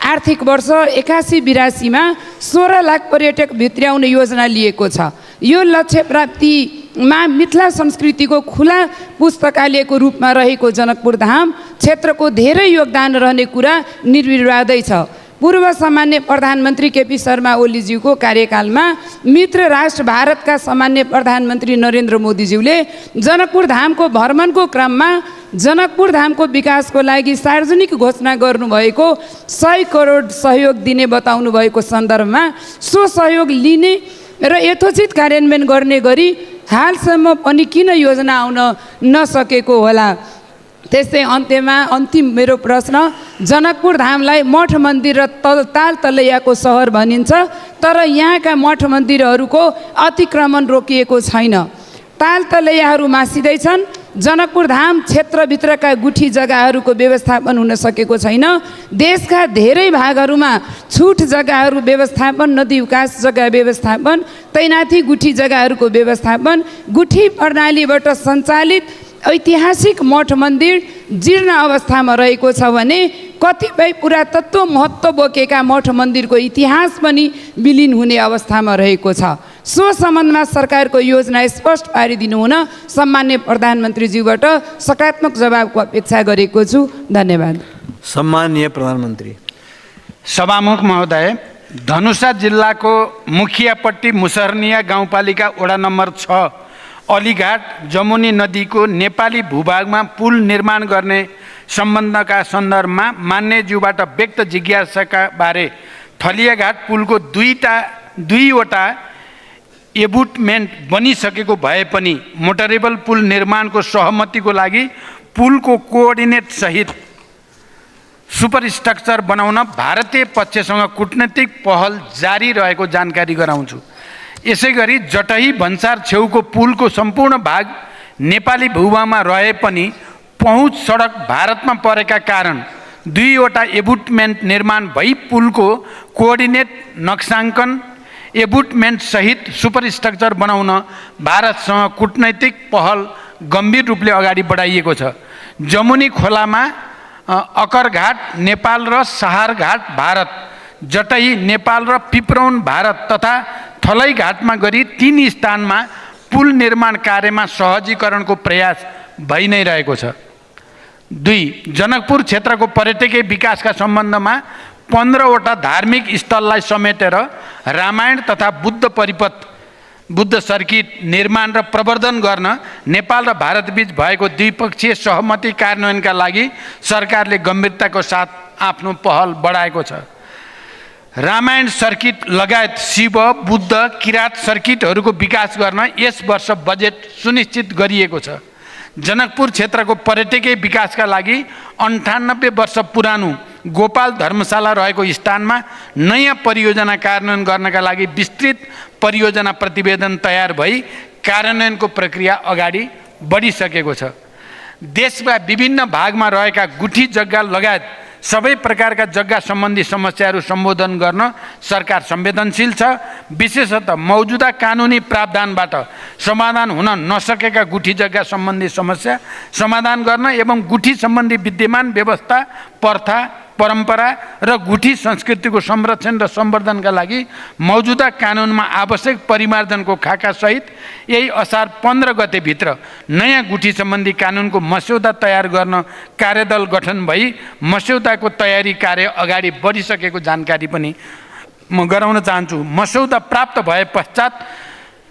आर्थिक वर्ष 81-82मा 16 लाख पर्यटक भित्र्याउने योजना लिएको छ। यो लक्ष्य प्राप्तिमा मिथिला संस्कृतिको खुला पुस्तकालयको रूपमा रहेको जनकपुर धाम क्षेत्रको धेरै योगदान रहने कुरा निर्विवादै छ। पूर्व सामान्य प्रधानमन्त्री केपी शर्मा ओलीज्यूको कार्यकालमा मित्र राष्ट्र भारतका सामान्य प्रधानमन्त्री नरेन्द्र मोदीज्यूले जनकपुर धामको भ्रमणको क्रममा जनकपुर धामको विकासको लागि सार्वजनिक घोषणा गर्नुभएको 100 करोड सहयोग दिने बताउनु भएको सन्दर्भमा सो सहयोग लिने र यथोचित कार्यान्वयन गर्ने गरी हालसम्म पनि किन योजना आउन नसकेको होला? त्यस्तै अन्तिम मेरो प्रश्न, जनकपुर धामलाई मठ मन्दिर र ताल तलैयाको सहर भनिन्छ, तर यहाँका मठ मन्दिरहरूको अतिक्रमण रोकिएको छैन। ताल तलैयाहरू मासिँदैछन्। जनकपुर धाम क्षेत्रभित्रका गुठी जग्गाहरूको व्यवस्थापन हुन सकेको छैन। देशका धेरै भागहरूमा छुट जग्गाहरू व्यवस्थापन, नदी विकास जग्गा व्यवस्थापन, तैनाथी गुठी जग्गाहरूको व्यवस्थापन, गुठी प्रणालीबाट सञ्चालित ऐतिहासिक मठ मन्दिर जीर्ण अवस्थामा रहेको छ भने कतिपय पुरातत्व महत्त्व बोकेका मठ मन्दिरको इतिहास पनि विलीन हुने अवस्थामा रहेको छ। सो सम्बन्धमा सरकारको योजना स्पष्ट पारिदिनु हुन सामान्य प्रधानमन्त्रीज्यूबाट सकारात्मक जवाबको अपेक्षा गरेको छु। धन्यवाद। सम्माननीय प्रधानमन्त्री। सभामुख महोदय, धनुषा जिल्लाको मुखियापट्टी मुसर्निया गाउँपालिका वडा नम्बर 6 अलीघाट जमुनी नदीको नेपाली भूभागमा पुल निर्माण गर्ने सम्बन्धका सन्दर्भमा मान्यज्यूबाट व्यक्त जिज्ञासाका बारे थलियाघाट पुलको दुईवटा एबुटमेन्ट बनिसकेको भए पनि मोटरेबल पुल निर्माणको सहमतिको लागि पुलको कोअर्डिनेट सहित सुपरस्ट्रक्चर बनाउन भारतीय पक्षसँग कूटनीतिक पहल जारी रहेको जानकारी गराउँछु। यसैगरी जटही भन्सार छेउको पुलको सम्पूर्ण भाग नेपाली भूभागमा रहे पनि पहुँच सडक भारतमा परेका कारण 2वटा एबुटमेन्ट निर्माण भई पुलको कोअर्डिनेट नक्साङ्कन एबुटमेन्ट सहित सुपरस्ट्रक्चर बनाउन भारतसँग कूटनैतिक पहल गम्भीर रूपले अगाडि बढाइएको छ। जमुनी खोलामा अकरघाट नेपाल र सहारघाट भारत, जटही नेपाल र पिपरौन भारत तथा थलैघाटमा गरी 3 स्थानमा पुल निर्माण कार्यमा सहजीकरणको प्रयास भइ नै रहेको छ। 2. जनकपुर क्षेत्रको पर्यटकीय विकासका सम्बन्धमा 15वटा धार्मिक स्थललाई समेटेर रामायण तथा बुद्ध सर्किट निर्माण र प्रवर्धन गर्न नेपाल र भारतबीच भएको द्विपक्षीय सहमति कार्यान्वयनका लागि सरकारले गम्भीरताको साथ आफ्नो पहल बढाएको छ। रामायण सर्किट लगायत शिव, बुद्ध, किरात सर्किटहरूको विकास गर्न यस वर्ष बजेट सुनिश्चित गरिएको छ। जनकपुर क्षेत्रको पर्यटकीय विकासका लागि 98 वर्ष पुरानो गोपाल धर्मशाला रहेको स्थानमा नयाँ परियोजना कार्यान्वयन गर्नका लागि विस्तृत परियोजना प्रतिवेदन तयार भई कार्यान्वयनको प्रक्रिया अगाडि बढिसकेको छ। देशका विभिन्न भागमा रहेका गुठी जग्गा लगायत सबै प्रकारका जग्गा सम्बन्धी समस्याहरू सम्बोधन गर्न सरकार संवेदनशील छ। विशेषतः मौजुदा कानुनी प्रावधानबाट समाधान हुन नसकेका गुठी जग्गा सम्बन्धी समस्या समाधान गर्न एवं गुठी सम्बन्धी विद्यमान व्यवस्था, प्रथा, परम्परा र गुठी संस्कृतिको संरक्षण र सम्वर्धनका लागि मौजुदा कानुनमा आवश्यक परिमार्जनको खाका सहित यही असार 15 गतेभित्र नयाँ गुठी सम्बन्धी कानुनको मस्यौदा तयार गर्न कार्यदल गठन भई मस्यौदाको तयारी कार्य अगाडि बढिसकेको जानकारी पनि म गराउन चाहन्छु। मस्यौदा प्राप्त भए पश्चात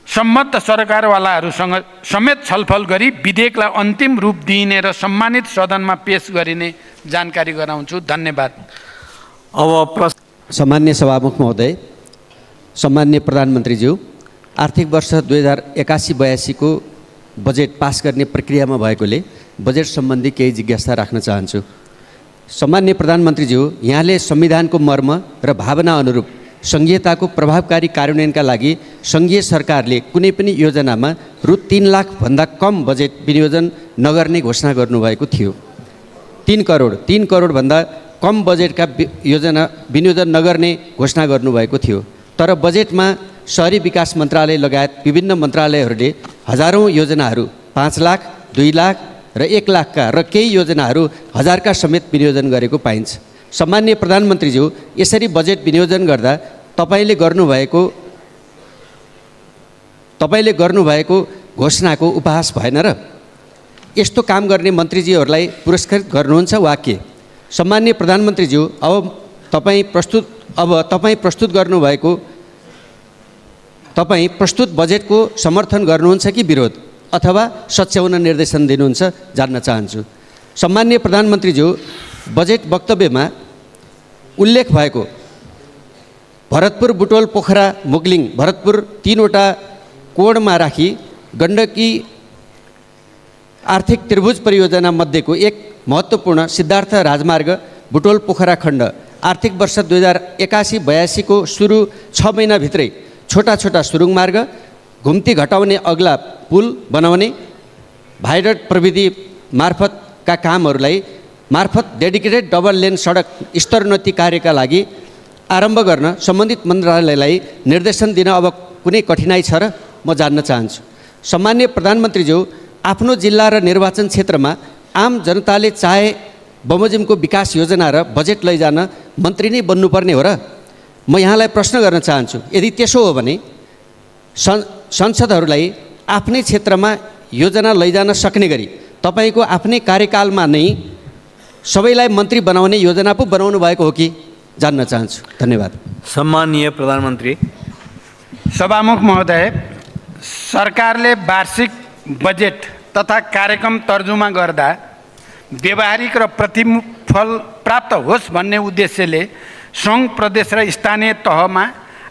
सम्बद्ध सरकारवालाहरूसँग समेत छलफल गरी विधेयकलाई अन्तिम रूप दिइने र सम्मानित सदनमा पेश गरिने जानकारी गराउँछु। धन्यवाद। अब सम्मान्य सभामुख महोदय, सम्मान्य प्रधानमन्त्रीज्यू, आर्थिक वर्ष 2081-82 को बजेट पास गर्ने प्रक्रियामा भएकोले बजेट सम्बन्धी केही जिज्ञासा राख्न चाहन्छु। सम्मान्य प्रधानमन्त्रीज्यू, यहाँले संविधानको मर्म र भावना अनुरूप सङ्घीयताको प्रभावकारी कार्यान्वयनका लागि सङ्घीय सरकारले कुनै पनि योजनामा रु 3 लाख भन्दा कम बजेट विनियोजन नगर्ने घोषणा गर्नुभएको थियो। 3 करोड भन्दा कम बजेटका योजना विनियोजन नगर्ने घोषणा गर्नुभएको थियो। तर बजेटमा शहरी विकास मन्त्रालय लगायत विभिन्न मन्त्रालयहरूले हजारौँ योजनाहरू 5 लाख, 2 लाख र 1 लाखका र केही योजनाहरू 1000 का समेत विनियोजन गरेको पाइन्छ। सम्मान्य प्रधानमन्त्रीज्यू, यसरी बजेट विनियोजन गर्दा तपाईँले गर्नुभएको घोषणाको उपहास भएन र? यस्तो काम गर्ने मन्त्रीजीहरूलाई पुरस्कृत गर्नुहुन्छ वा के? सम्मान्य प्रधानमन्त्रीज्यू, अब तपाईँ प्रस्तुत बजेटको समर्थन गर्नुहुन्छ कि विरोध अथवा सच्याउन निर्देशन दिनुहुन्छ जान्न चाहन्छु। सम्मान्य प्रधानमन्त्रीज्यू, बजेट वक्तव्यमा उल्लेख भएको भरतपुर, बुटोल, पोखरा, मुगलिङ, भरतपुर 3वटा कोडमा राखी गण्डकी आर्थिक त्रिभुज परियोजना मध्येको एक महत्त्वपूर्ण सिद्धार्थ राजमार्ग बुटोल पोखरा खण्ड आर्थिक वर्ष 2081-82 को सुरु 6 महिनाभित्रै छोटा छोटा सुरुङ मार्ग, घुम्ती घटाउने अग्ला पुल बनाउने, भाइडट प्रविधि मार्फतका कामहरूलाई मार्फत डेडिकेटेड डबल लेन सडक स्तरोन्नति कार्यका लागि आरम्भ गर्न सम्बन्धित मन्त्रालयलाई निर्देशन दिन अब कुनै कठिनाइ छ र? म जान्न चाहन्छु। सम्मान्य प्रधानमन्त्रीज्यू, आफ्नो जिल्ला र निर्वाचन क्षेत्रमा आम जनताले चाहे बमोजिमको विकास योजना र बजेट लैजान मन्त्री नै बन्नुपर्ने हो र? म यहाँलाई प्रश्न गर्न चाहन्छु, यदि त्यसो हो भने संसदहरूलाई आफ्नै क्षेत्रमा योजना लैजान सक्ने गरी तपाईँको आफ्नै कार्यकालमा नै सबैलाई मन्त्री बनाउने योजना पो बनाउनु भएको हो कि जान्न चाहन्छु। धन्यवाद। सम्माननीय प्रधानमन्त्री। सभामुख महोदय, सरकारले वार्षिक बजेट तथा कार्यक्रम तर्जुमा गर्दा व्यावहारिक र प्रतिफल प्राप्त होस् भन्ने उद्देश्यले सङ्घ, प्रदेश र स्थानीय तहमा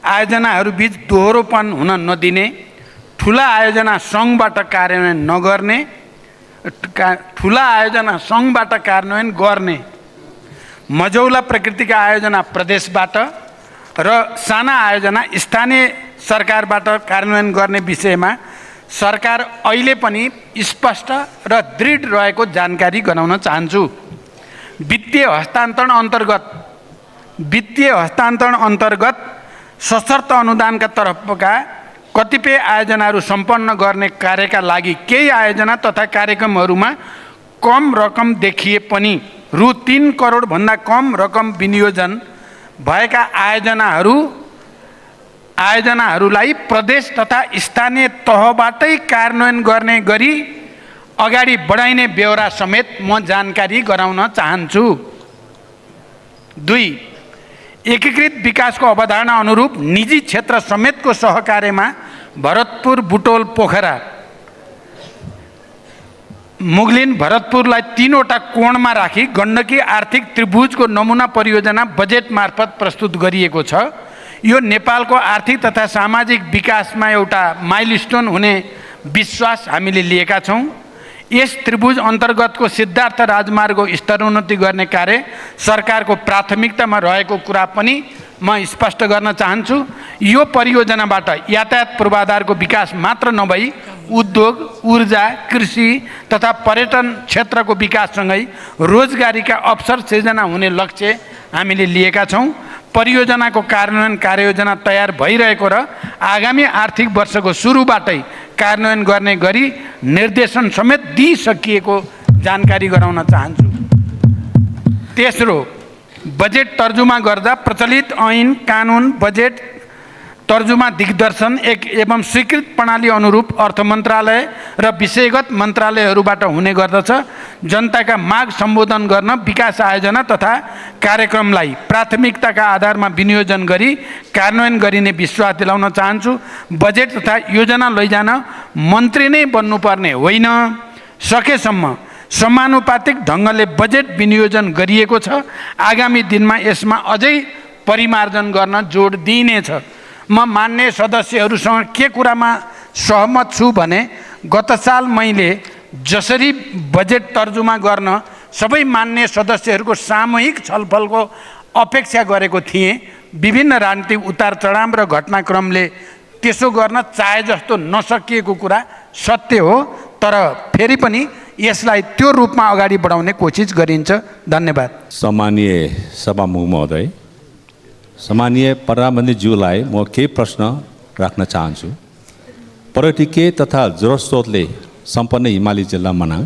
आयोजनाहरूबीच दोहोरोपन हुन नदिने, ठुला आयोजना सङ्घबाट कार्यान्वयन नगर्ने, ठुला आयोजना सङ्घबाट कार्यान्वयन गर्ने, मझौला प्रकृतिका आयोजना प्रदेशबाट र साना आयोजना स्थानीय सरकारबाट कार्यान्वयन गर्ने विषयमा सरकार अहिले पनि स्पष्ट र दृढ रहेको जानकारी गराउन चाहन्छु। वित्तीय हस्तान्तरण अन्तर्गत सशर्त अनुदानका तर्फका कतिपय आयोजनाहरू सम्पन्न गर्ने कार्यका लागि केही आयोजना तथा कार्यक्रमहरूमा कम रकम देखिए पनि रु 3 करोडभन्दा कम रकम विनियोजन भएका आयोजनाहरूलाई प्रदेश तथा स्थानीय तहबाटै कार्यान्वयन गर्ने गरी अगाडि बढाइने ब्यौरा समेत म जानकारी गराउन चाहन्छु। 2. एकीकृत विकासको अवधारणा अनुरूप निजी क्षेत्र समेतको सहकार्यमा भरतपुर, बुटोल, पोखरा, मुगलिन, भरतपुरलाई 3वटा कोणमा राखी गण्डकी आर्थिक त्रिभुजको नमुना परियोजना बजेट मार्फत प्रस्तुत गरिएको छ। यो नेपालको आर्थिक तथा सामाजिक विकासमा एउटा माइलस्टोन हुने विश्वास हामीले लिएका छौँ। यस त्रिभुज अन्तर्गतको सिद्धार्थ राजमार्गको स्तरोन्नति गर्ने कार्य सरकारको प्राथमिकतामा रहेको कुरा पनि म स्पष्ट गर्न चाहन्छु। यो परियोजनाबाट यातायात पूर्वाधारको विकास मात्र नभई उद्योग, ऊर्जा, कृषि तथा पर्यटन क्षेत्रको विकाससँगै रोजगारीका अवसर सृजना हुने लक्ष्य हामीले लिएका छौँ। परियोजनाको कार्यान्वयन कार्ययोजना तयार भइरहेको र आगामी आर्थिक वर्षको सुरुबाटै कार्यान्वयन गर्ने गरी निर्देशन समेत दिइसकिएको जानकारी गराउन चाहन्छु। तेस्रो, बजेट तर्जुमा गर्दा प्रचलित ऐन, कानुन, बजेट तर्जुमा दिग्दर्शन एवं स्वीकृत प्रणाली अनुरूप अर्थ मन्त्रालय र विषयगत मन्त्रालयहरूबाट हुने गर्दछ। जनताका माग सम्बोधन गर्न विकास आयोजना तथा कार्यक्रमलाई प्राथमिकताका आधारमा विनियोजन गरी कार्यान्वयन गरिने विश्वास दिलाउन चाहन्छु। बजेट तथा योजना लैजान मन्त्री नै बन्नुपर्ने होइन, सकेसम्म समानुपातिक ढङ्गले बजेट विनियोजन गरिएको छ। आगामी दिनमा यसमा अझै परिमार्जन गर्न जोड दिइनेछ। म मान्य सदस्यहरूसँग के कुरामा सहमत छु भने गत साल मैले जसरी बजेट तर्जुमा गर्न सबै मान्य सदस्यहरूको सामूहिक छलफलको अपेक्षा गरेको थिएँ, विभिन्न राजनीतिक उतार चढाव र घटनाक्रमले त्यसो गर्न चाहे जस्तो नसकिएको कुरा सत्य हो, तर फेरि पनि यसलाई त्यो रूपमा अगाडि बढाउने कोसिस गरिन्छ। धन्यवाद। सम्मानीय सभामुख महोदय, सम्मानीय प्रधानमन्त्रीज्यूलाई म केही प्रश्न राख्न चाहन्छु। पर्यटकीय तथा जलस्रोतले सम्पन्न हिमाली जिल्ला मनाङ,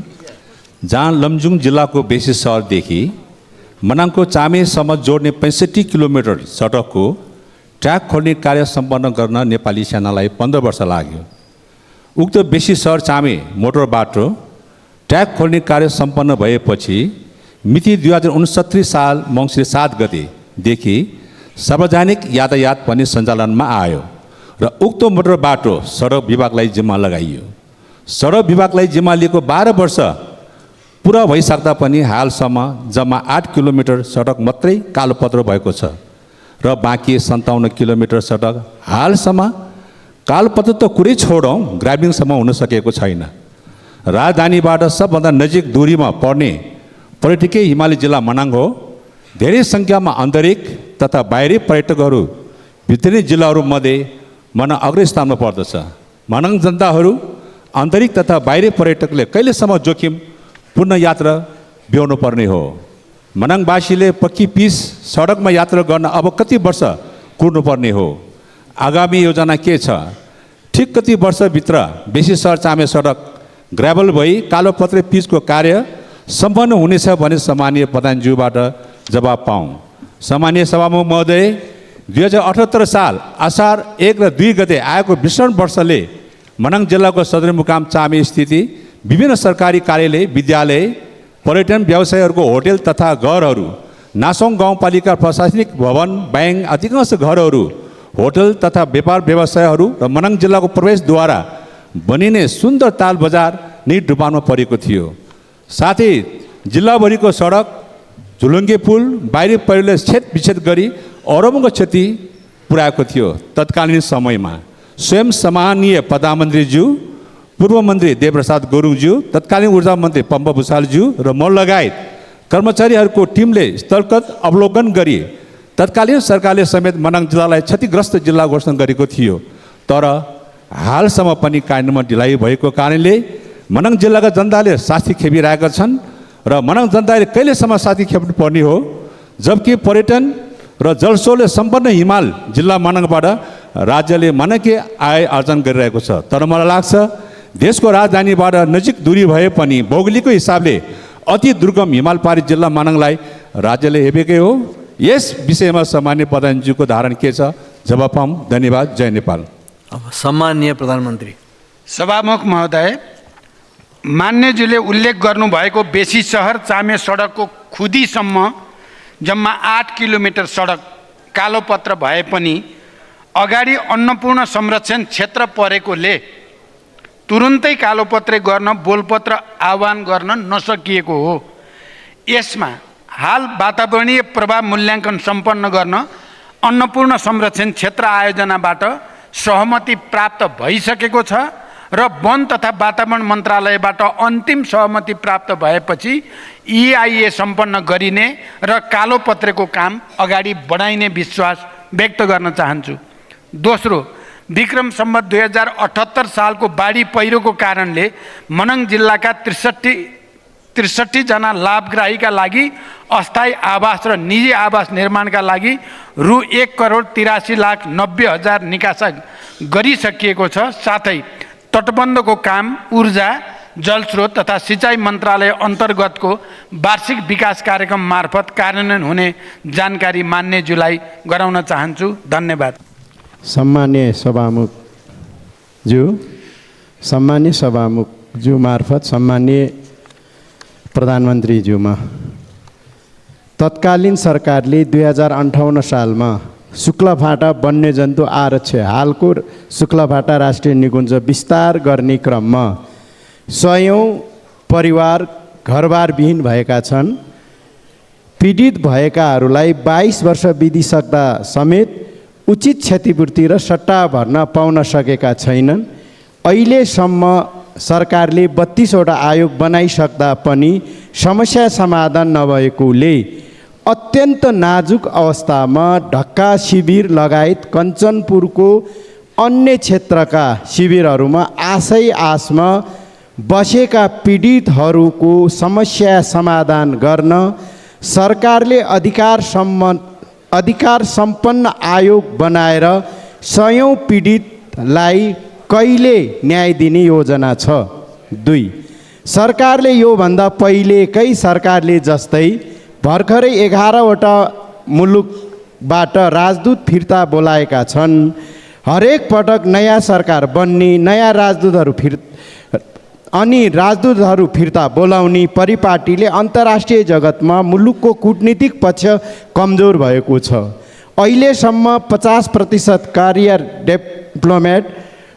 जहाँ लमजुङ जिल्लाको बेसी सहरदेखि मनाङको चामेसम्म जोड्ने 65 किलोमिटर सडकको ट्र्याक खोल्ने कार्य सम्पन्न गर्न नेपाली सेनालाई 15 वर्ष लाग्यो। उक्त बेसी सहर चामे मोटर बाटो ट्र्याक खोल्ने कार्य सम्पन्न भएपछि मिति 2069 साल मङ्सिर 7 गतेदेखि सार्वजनिक यातायात पनि सञ्चालनमा आयो र उक्त मोटर बाटो सडक विभागलाई जिम्मा लगाइयो। सडक विभागलाई जिम्मा लिएको 12 वर्ष पुरा भइसक्दा पनि हालसम्म जम्मा 8 किलोमिटर सडक मात्रै कालोपत्र भएको छ र बाँकी 57 किलोमिटर सडक हालसम्म कालोपत्र त कुरै छोडौँ, ग्रामीणसम्म हुन सकेको छैन। राजधानीबाट सबभन्दा नजिक दूरीमा पर्ने पर्यटकीय हिमाली जिल्ला मनाङ हो। धेरै सङ्ख्यामा आन्तरिक तथा बाहिरी पर्यटकहरू भित्री जिल्लाहरूमध्ये मनाङ अग्र स्थानमा पर्दछ। मनाङ जनताहरू आन्तरिक तथा बाहिरी पर्यटकले कहिलेसम्म जोखिमपूर्ण यात्रा ब्याउनु पर्ने हो? मनाङवासीले पक्की पिच सडकमा यात्रा गर्न अब कति वर्ष कुर्नुपर्ने हो? आगामी योजना के छ? ठिक कति वर्षभित्र बेसी सहर चामे सडक ग्राभल भई कालोपत्रे पिचको कार्य सम्पन्न हुनेछ भने सम्मानीय प्रधानज्यूबाट जवाब पाऊँ। सम्मानीय सभामुख महोदय, 2078 साल असार 1 र 2 गते आएको विषम वर्षले मनाङ जिल्लाको सदरमुकाम चामे स्थिति विभिन्न सरकारी कार्यालय, विद्यालय, पर्यटन व्यवसायहरूको होटल तथा घरहरू, नासोङ गाउँपालिका प्रशासनिक भवन, ब्याङ्क, अधिकांश घरहरू, होटल तथा व्यापार व्यवसायहरू र मनाङ जिल्लाको प्रवेशद्वारा बनिने सुन्दर ताल बजार नै डुबानमा परेको थियो। साथै जिल्लाभरिको सडक, झुलुङ्गे पुल, बाहिरी पहिरोले छेद विच्छेद गरी अरबौँको क्षति पुर्याएको थियो तत्कालीन समयमा। स्वयं सम्मानीय प्रधानमन्त्रीज्यू, पूर्व मन्त्री देवप्रसाद गुरुङज्यू, तत्कालीन ऊर्जा मन्त्री पम्प भुषालज्यू र म लगायत कर्मचारीहरूको टिमले स्थलगत अवलोकन गरी तत्कालीन सरकारले समेत मनाङ जिल्लालाई क्षतिग्रस्त जिल्ला घोषणा गरेको थियो। तर हालसम्म पनि कार्यान्वयनमा ढिलाइ भएको कारणले मनाङ जिल्लाका जनताले शास्ति खेपिरहेका छन् र मनाङ जनताले कहिलेसम्म शास्ति खेप्नु पर्ने हो, जबकि पर्यटन र जलस्रोतले सम्पन्न हिमाल जिल्ला मनाङबाट राज्यले मनकै आय आर्जन गरिरहेको छ। तर मलाई लाग्छ देशको राजधानीबाट नजिक दूरी भए पनि भौगोलिक हिसाबले अति दुर्गम हिमाल पारी जिल्ला मनाङलाई राज्यले हेपेकै हो। यस विषयमा सम्मान्य प्रधानज्यूको धारणा के छ? जवाब पाऊँ। धन्यवाद। जय नेपाल। अब सम्माननीय प्रधानमन्त्री। सभामुख महोदय, मान्यज्यूले उल्लेख गर्नुभएको बेसी सहर चामे सडकको खुदीसम्म जम्मा 8 किलोमिटर सडक कालोपत्र भए पनि अगाडि अन्नपूर्ण संरक्षण क्षेत्र परेकोले तुरुन्तै कालोपत्रे गर्न बोलपत्र आह्वान गर्न नसकिएको हो। यसमा हाल वातावरणीय प्रभाव मूल्याङ्कन सम्पन्न गर्न अन्नपूर्ण संरक्षण क्षेत्र आयोजनाबाट सहमति प्राप्त भइसकेको छ र वन तथा वातावरण मन्त्रालयबाट अन्तिम सहमति प्राप्त भएपछि EIA सम्पन्न गरिने र कालोपत्रेको काम अगाडि बढाइने विश्वास व्यक्त गर्न चाहन्छु। दोस्रो, विक्रम सम्वत 2078 सालको बाढी पहिरोको कारणले मनाङ जिल्लाका 63 जना लाभग्राहीका लागि अस्थायी आवास र निजी आवास निर्माणका लागि रु 1,83,90,000 निकासा गरिसकिएको छ। साथै तटबन्धको काम ऊर्जा, जलस्रोत तथा सिँचाइ मन्त्रालय अन्तर्गतको वार्षिक विकास कार्यक्रम मार्फत कार्यान्वयन हुने जानकारी मान्यज्यूलाई गराउन चाहन्छु। धन्यवाद। सम्मान्य सभामुखज्यू मार्फत सम्मान्य प्रधानमन्त्रीज्यूमा, तत्कालीन सरकारले 2058 सालमा शुक्लाफाटा वन्यजन्तु आरक्ष हालको शुक्लाफाटा राष्ट्रिय निकुञ्ज विस्तार गर्ने क्रममा 100औं परिवार घरबारविहीन भएका छन्। पीडित भएकाहरूलाई 22 वर्ष बितिसक्दा समेत उचित क्षतिपूर्ति र सट्टा भर्न पाउन सकेका छैनन्। अहिलेसम्म सरकारले 32वटा आयोग बनाइसक्दा पनि समस्या समाधान नभएकोले अत्यन्त नाजुक अवस्थामा ढक्का शिविर लगायत कञ्चनपुरको अन्य क्षेत्रका शिविरहरूमा आशमा बसेका पीडितहरूको समस्या समाधान गर्न सरकारले अधिकार सम्पन्न आयोग बनाएर 100औं पीडितलाई कहिले न्याय दिने योजना छ? 2, सरकारले योभन्दा पहिलेकै सरकारले जस्तै भर्खरै 11वटा मुलुकबाट राजदूत फिर्ता बोलाएका छन्। हरेक पटक नयाँ सरकार बन्ने, नयाँ राजदूतहरू फिर्ता बोलाउने परिपाटीले अन्तर्राष्ट्रिय जगतमा मुलुकको कूटनीतिक पक्ष कमजोर भएको छ। अहिलेसम्म 50% कार्य डिप्लोमेट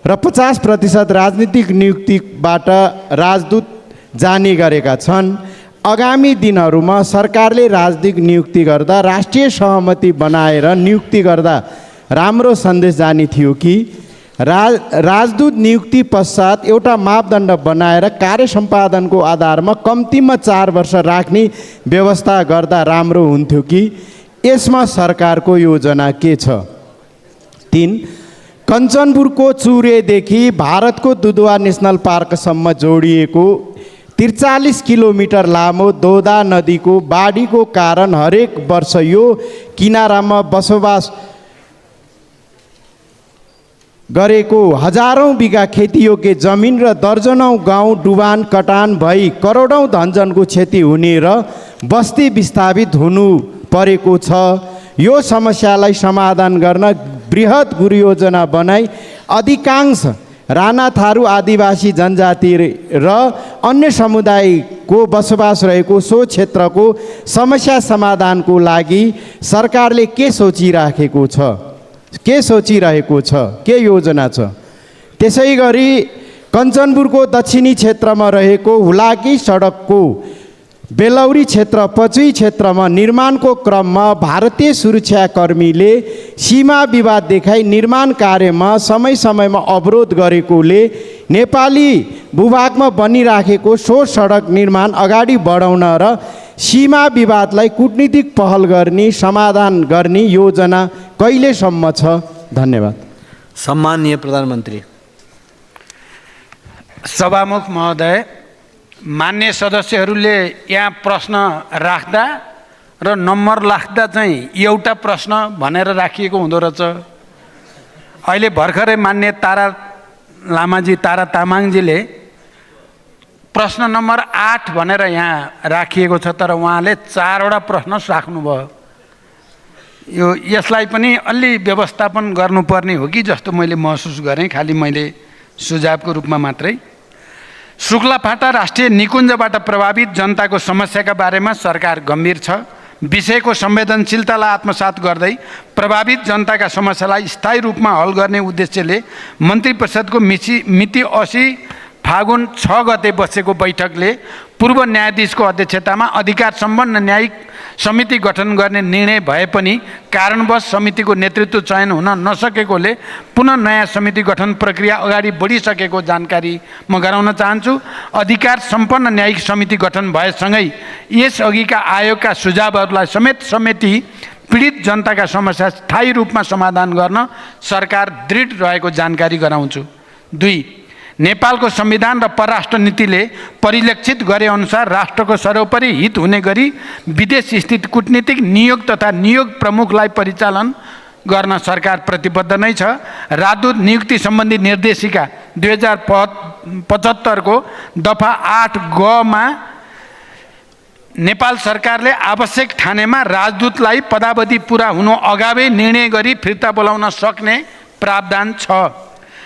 र 50% राजनीतिक नियुक्तिबाट राजदूत जाने गरेका छन्। आगामी दिनहरूमा सरकारले राजनीतिक नियुक्ति गर्दा राष्ट्रिय सहमति बनाएर नियुक्ति गर्दा राम्रो सन्देश जाने थियो कि राजदूत नियुक्ति पश्चात एउटा मापदण्ड बनाएर कार्य सम्पादनको आधारमा कम्तीमा 4 वर्ष राख्ने व्यवस्था गर्दा राम्रो हुन्थ्यो कि? यसमा सरकारको योजना के छ? 3, कञ्चनपुरको चुरेदेखि भारतको दुधवा नेसनल पार्कसम्म जोडिएको 43 किलोमिटर लामो दोदा नदीको बाढीको कारण हरेक वर्ष यो किनारामा बसोबास गरेको हजारौं बिघा खेतीयोग्य जमिन र दर्जनौं गाउँ डुबान कटान भई करोडौं धनजनको क्षति हुने र बस्ती विस्थापित हुनु परेको छ। यो समस्यालाई समाधान गर्न बृहत गुरुयोजना बनाई अधिकांश राणा थारू आदिवासी जनजाति र अन्य समुदायको बसोबास रहेको सो क्षेत्रको समस्या समाधानको लागि सरकारले के सोचिरहेको छ, के योजना छ? त्यसैगरी कञ्चनपुरको दक्षिणी क्षेत्रमा रहेको हुलाकी सडकको बेलौरी क्षेत्र पचुई क्षेत्रमा निर्माणको क्रममा भारतीय सुरक्षाकर्मीले सीमा विवाद देखाई निर्माण कार्यमा समय समयमा अवरोध गरेकोले नेपाली भूभागमा बनिराखेको सो सडक निर्माण अगाडि बढाउन र सीमा विवादलाई कूटनीतिक पहल गर्ने समाधान गर्ने योजना कहिलेसम्म छ? धन्यवाद। सम्माननीय प्रधानमन्त्री। सभामुख महोदय, मान्य सदस्यहरूले यहाँ प्रश्न राख्दा र नम्बर राख्दा चाहिँ एउटा प्रश्न भनेर राखिएको हुँदो रहेछ। अहिले भर्खरै मान्य तारा तामाङजीले प्रश्न नम्बर 8 भनेर यहाँ राखिएको छ, तर उहाँले 4वटा प्रश्न राख्नुभयो। यसलाई पनि अलि व्यवस्थापन गर्नुपर्ने हो कि जस्तो मैले महसुस गरेँ, खालि मैले सुझावको रूपमा मात्रै। शुक्लाफाटा राष्ट्रिय निकुञ्जबाट प्रभावित जनताको समस्याका बारेमा सरकार गम्भीर छ। विषयको संवेदनशीलतालाई आत्मसात गर्दै प्रभावित जनताका समस्यालाई स्थायी रूपमा हल गर्ने उद्देश्यले मन्त्री परिषदको मिति 80 फागुन 6 गते बसेको बैठकले पूर्व न्यायाधीशको अध्यक्षतामा अधिकार सम्पन्न न्यायिक समिति गठन गर्ने निर्णय भए पनि कारणवश समितिको नेतृत्व चयन हुन नसकेकोले पुनः नयाँ समिति गठन प्रक्रिया अगाडि बढिसकेको जानकारी म गराउन चाहन्छु। अधिकार सम्पन्न न्यायिक समिति गठन भएसँगै यसअघिका आयोगका सुझावहरूलाई समेटी पीडित जनताका समस्या स्थायी रूपमा समाधान गर्न सरकार दृढ रहेको जानकारी गराउँछु। 2, नेपालको संविधान र परराष्ट्र नीतिले परिलक्षित गरे अनुसार राष्ट्रको सर्वोपरि हित हुने गरी विदेश स्थित कूटनीतिक नियोग तथा नियोग प्रमुखलाई परिचालन गर्न सरकार प्रतिबद्ध नै छ। राजदूत नियुक्ति सम्बन्धी निर्देशिका 2075 को दफा 8 ग मा नेपाल सरकारले आवश्यक ठानेमा राजदूतलाई पदावधि पूरा हुनु अगावै निर्णय गरी फिर्ता बोलाउन सक्ने प्रावधान छ।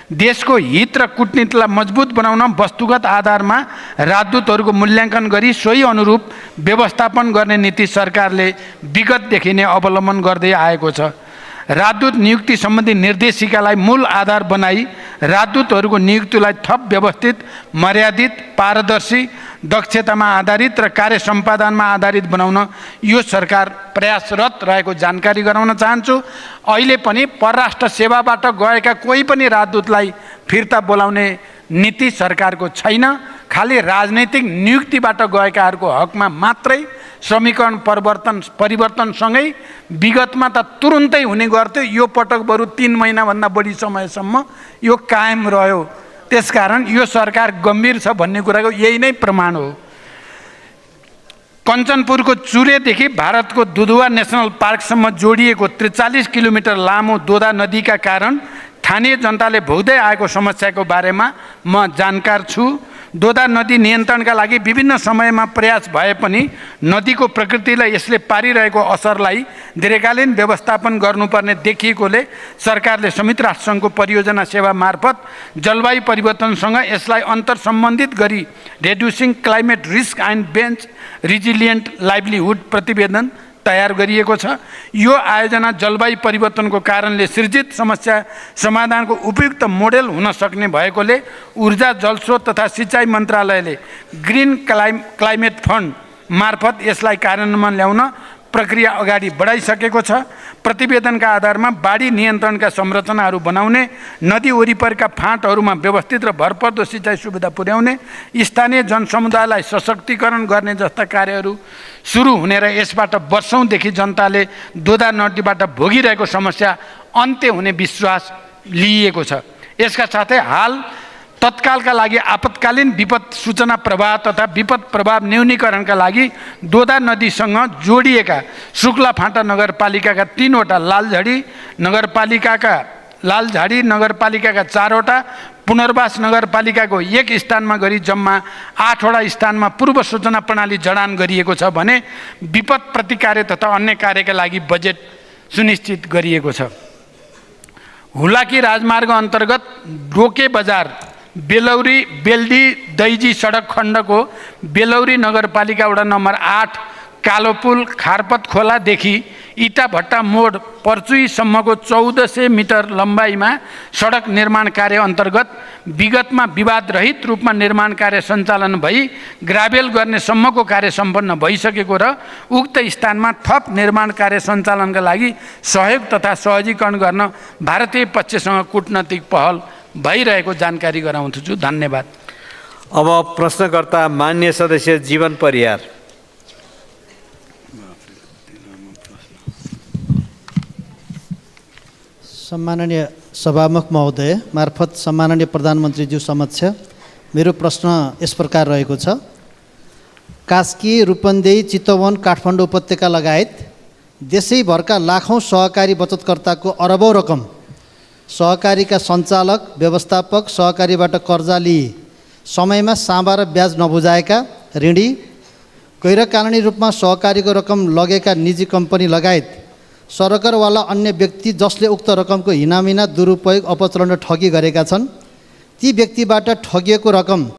देशको हित र कूटनीतिलाई मजबुत बनाउन वस्तुगत आधारमा राजदूतहरूको मूल्याङ्कन गरी सोही अनुरूप व्यवस्थापन गर्ने नीति सरकारले विगतदेखि नै अवलम्बन गर्दै आएको छ। राजदूत नियुक्ति सम्बन्धी निर्देशिकालाई मूल आधार बनाई राजदूतहरूको नियुक्तिलाई थप व्यवस्थित, मर्यादित, पारदर्शी, दक्षतामा आधारित र कार्य सम्पादनमा आधारित बनाउन यो सरकार प्रयासरत रहेको जानकारी गराउन चाहन्छु। अहिले पनि परराष्ट्र सेवाबाट गएका कोही पनि राजदूतलाई फिर्ता बोलाउने नीति सरकारको छैन। खालि राजनैतिक नियुक्तिबाट गएकाहरूको हकमा मात्रै समीकरण परिवर्तनसँगै विगतमा त तुरुन्तै हुने गर्थ्यो, यो पटक बरु 3 महिनाभन्दा बढी समयसम्म यो कायम रह्यो। त्यसकारण यो सरकार गम्भीर छ भन्ने कुराको यही नै प्रमाण हो। कञ्चनपुरको चुरेदेखि भारतको दुधुवा नेसनल पार्कसम्म जोडिएको 43 किलोमिटर लामो दोदा नदीका कारण स्थानीय जनताले भोग्दै आएको समस्याको बारेमा म जानकार छु। दोदा नदी नियन्त्रणका लागि विभिन्न समयमा प्रयास भए पनि नदीको प्रकृतिलाई यसले पारिरहेको असरलाई दीर्घकालीन व्यवस्थापन गर्नुपर्ने देखिएकोले सरकारले संयुक्त राष्ट्रसङ्घको परियोजना सेवा मार्फत जलवायु परिवर्तनसँग यसलाई अन्तर्सम्बन्धित गरी reducing climate risk and bench resilient livelihood प्रतिवेदन तयार गरिएको छ। यो आयोजना जलवायु परिवर्तनको कारणले सृजित समस्या समाधानको उपयुक्त मोडेल हुन सक्ने भएकोले ऊर्जा, जलस्रोत तथा सिँचाइ मन्त्रालयले ग्रिन क्लाइमेट फन्ड मार्फत यसलाई कार्यान्वयनमा ल्याउन प्रक्रिया अगाडि बढाइसकेको छ। प्रतिवेदनका आधारमा बाढी नियन्त्रणका संरचनाहरू बनाउने, नदी वरिपरिका फाँटहरूमा व्यवस्थित र भरपर्दो सिँचाइ सुविधा पुर्याउने, स्थानीय जनसमुदायलाई सशक्तिकरण गर्ने जस्ता कार्यहरू सुरु हुने र यसबाट वर्षौँदेखि जनताले दोदा नदीबाट भोगिरहेको समस्या अन्त्य हुने विश्वास लिइएको छ। यसका साथै हाल तत्कालका लागि आपतकालीन विपद सूचना प्रवाह तथा विपद प्रभाव न्यूनीकरणका लागि दोदा नदीसँग जोडिएका शुक्लाफाटा नगरपालिकाका 3वटा, लालझाडी नगरपालिकाका 4वटा, पुनर्वास नगरपालिकाको 1 स्थानमा गरी जम्मा 8वटा स्थानमा पूर्व सूचना प्रणाली जडान गरिएको छ भने विपद प्रतिकार तथा अन्य कार्यका लागि बजेट सुनिश्चित गरिएको छ। हुलाकी राजमार्ग अन्तर्गत डोके बजार बेलौरी बेल्दी दैजी सडक खण्डको बेलौरी नगरपालिका वडा नम्बर 8 कालोपुल खारपत खोलादेखि इटाभट्टा मोड पर्चुईसम्मको 1400 मिटर लम्बाइमा सडक निर्माण कार्य अन्तर्गत विगतमा विवादरहित रूपमा निर्माण कार्य सञ्चालन भई ग्राभेल गर्ने सम्मको कार्य सम्पन्न भइसकेको र उक्त स्थानमा थप निर्माण कार्य सञ्चालनका लागि सहयोग तथा सहजीकरण गर्न भारतीय पक्षसँग कूटनैतिक पहल भइरहेको जानकारी गराउँछु। धन्यवाद। अब प्रश्नकर्ता मान्य सदस्य जीवन परियार। सम्माननीय सभामुख महोदय मार्फत सम्माननीय प्रधानमन्त्रीज्यू समक्ष मेरो प्रश्न यस प्रकार रहेको छ। कास्की, रूपन्देही, चितवन, काठमाडौँ उपत्यका लगायत देशैभरका लाखौँ सहकारी बचतकर्ताको अरबौँ रकम सहकारीका सञ्चालक, व्यवस्थापक, सहकारीबाट कर्जा लिई समयमा साँबा र ब्याज नबुझाएका ऋणी, गैरकानुनी रूपमा सहकारीको रकम लगेका निजी कम्पनी लगायत सरकारवाला अन्य व्यक्ति जसले उक्त रकमको हिनामिना, दुरुपयोग, अपचलन र ठगी गरेका छन्, ती व्यक्तिबाट ठगिएको रकम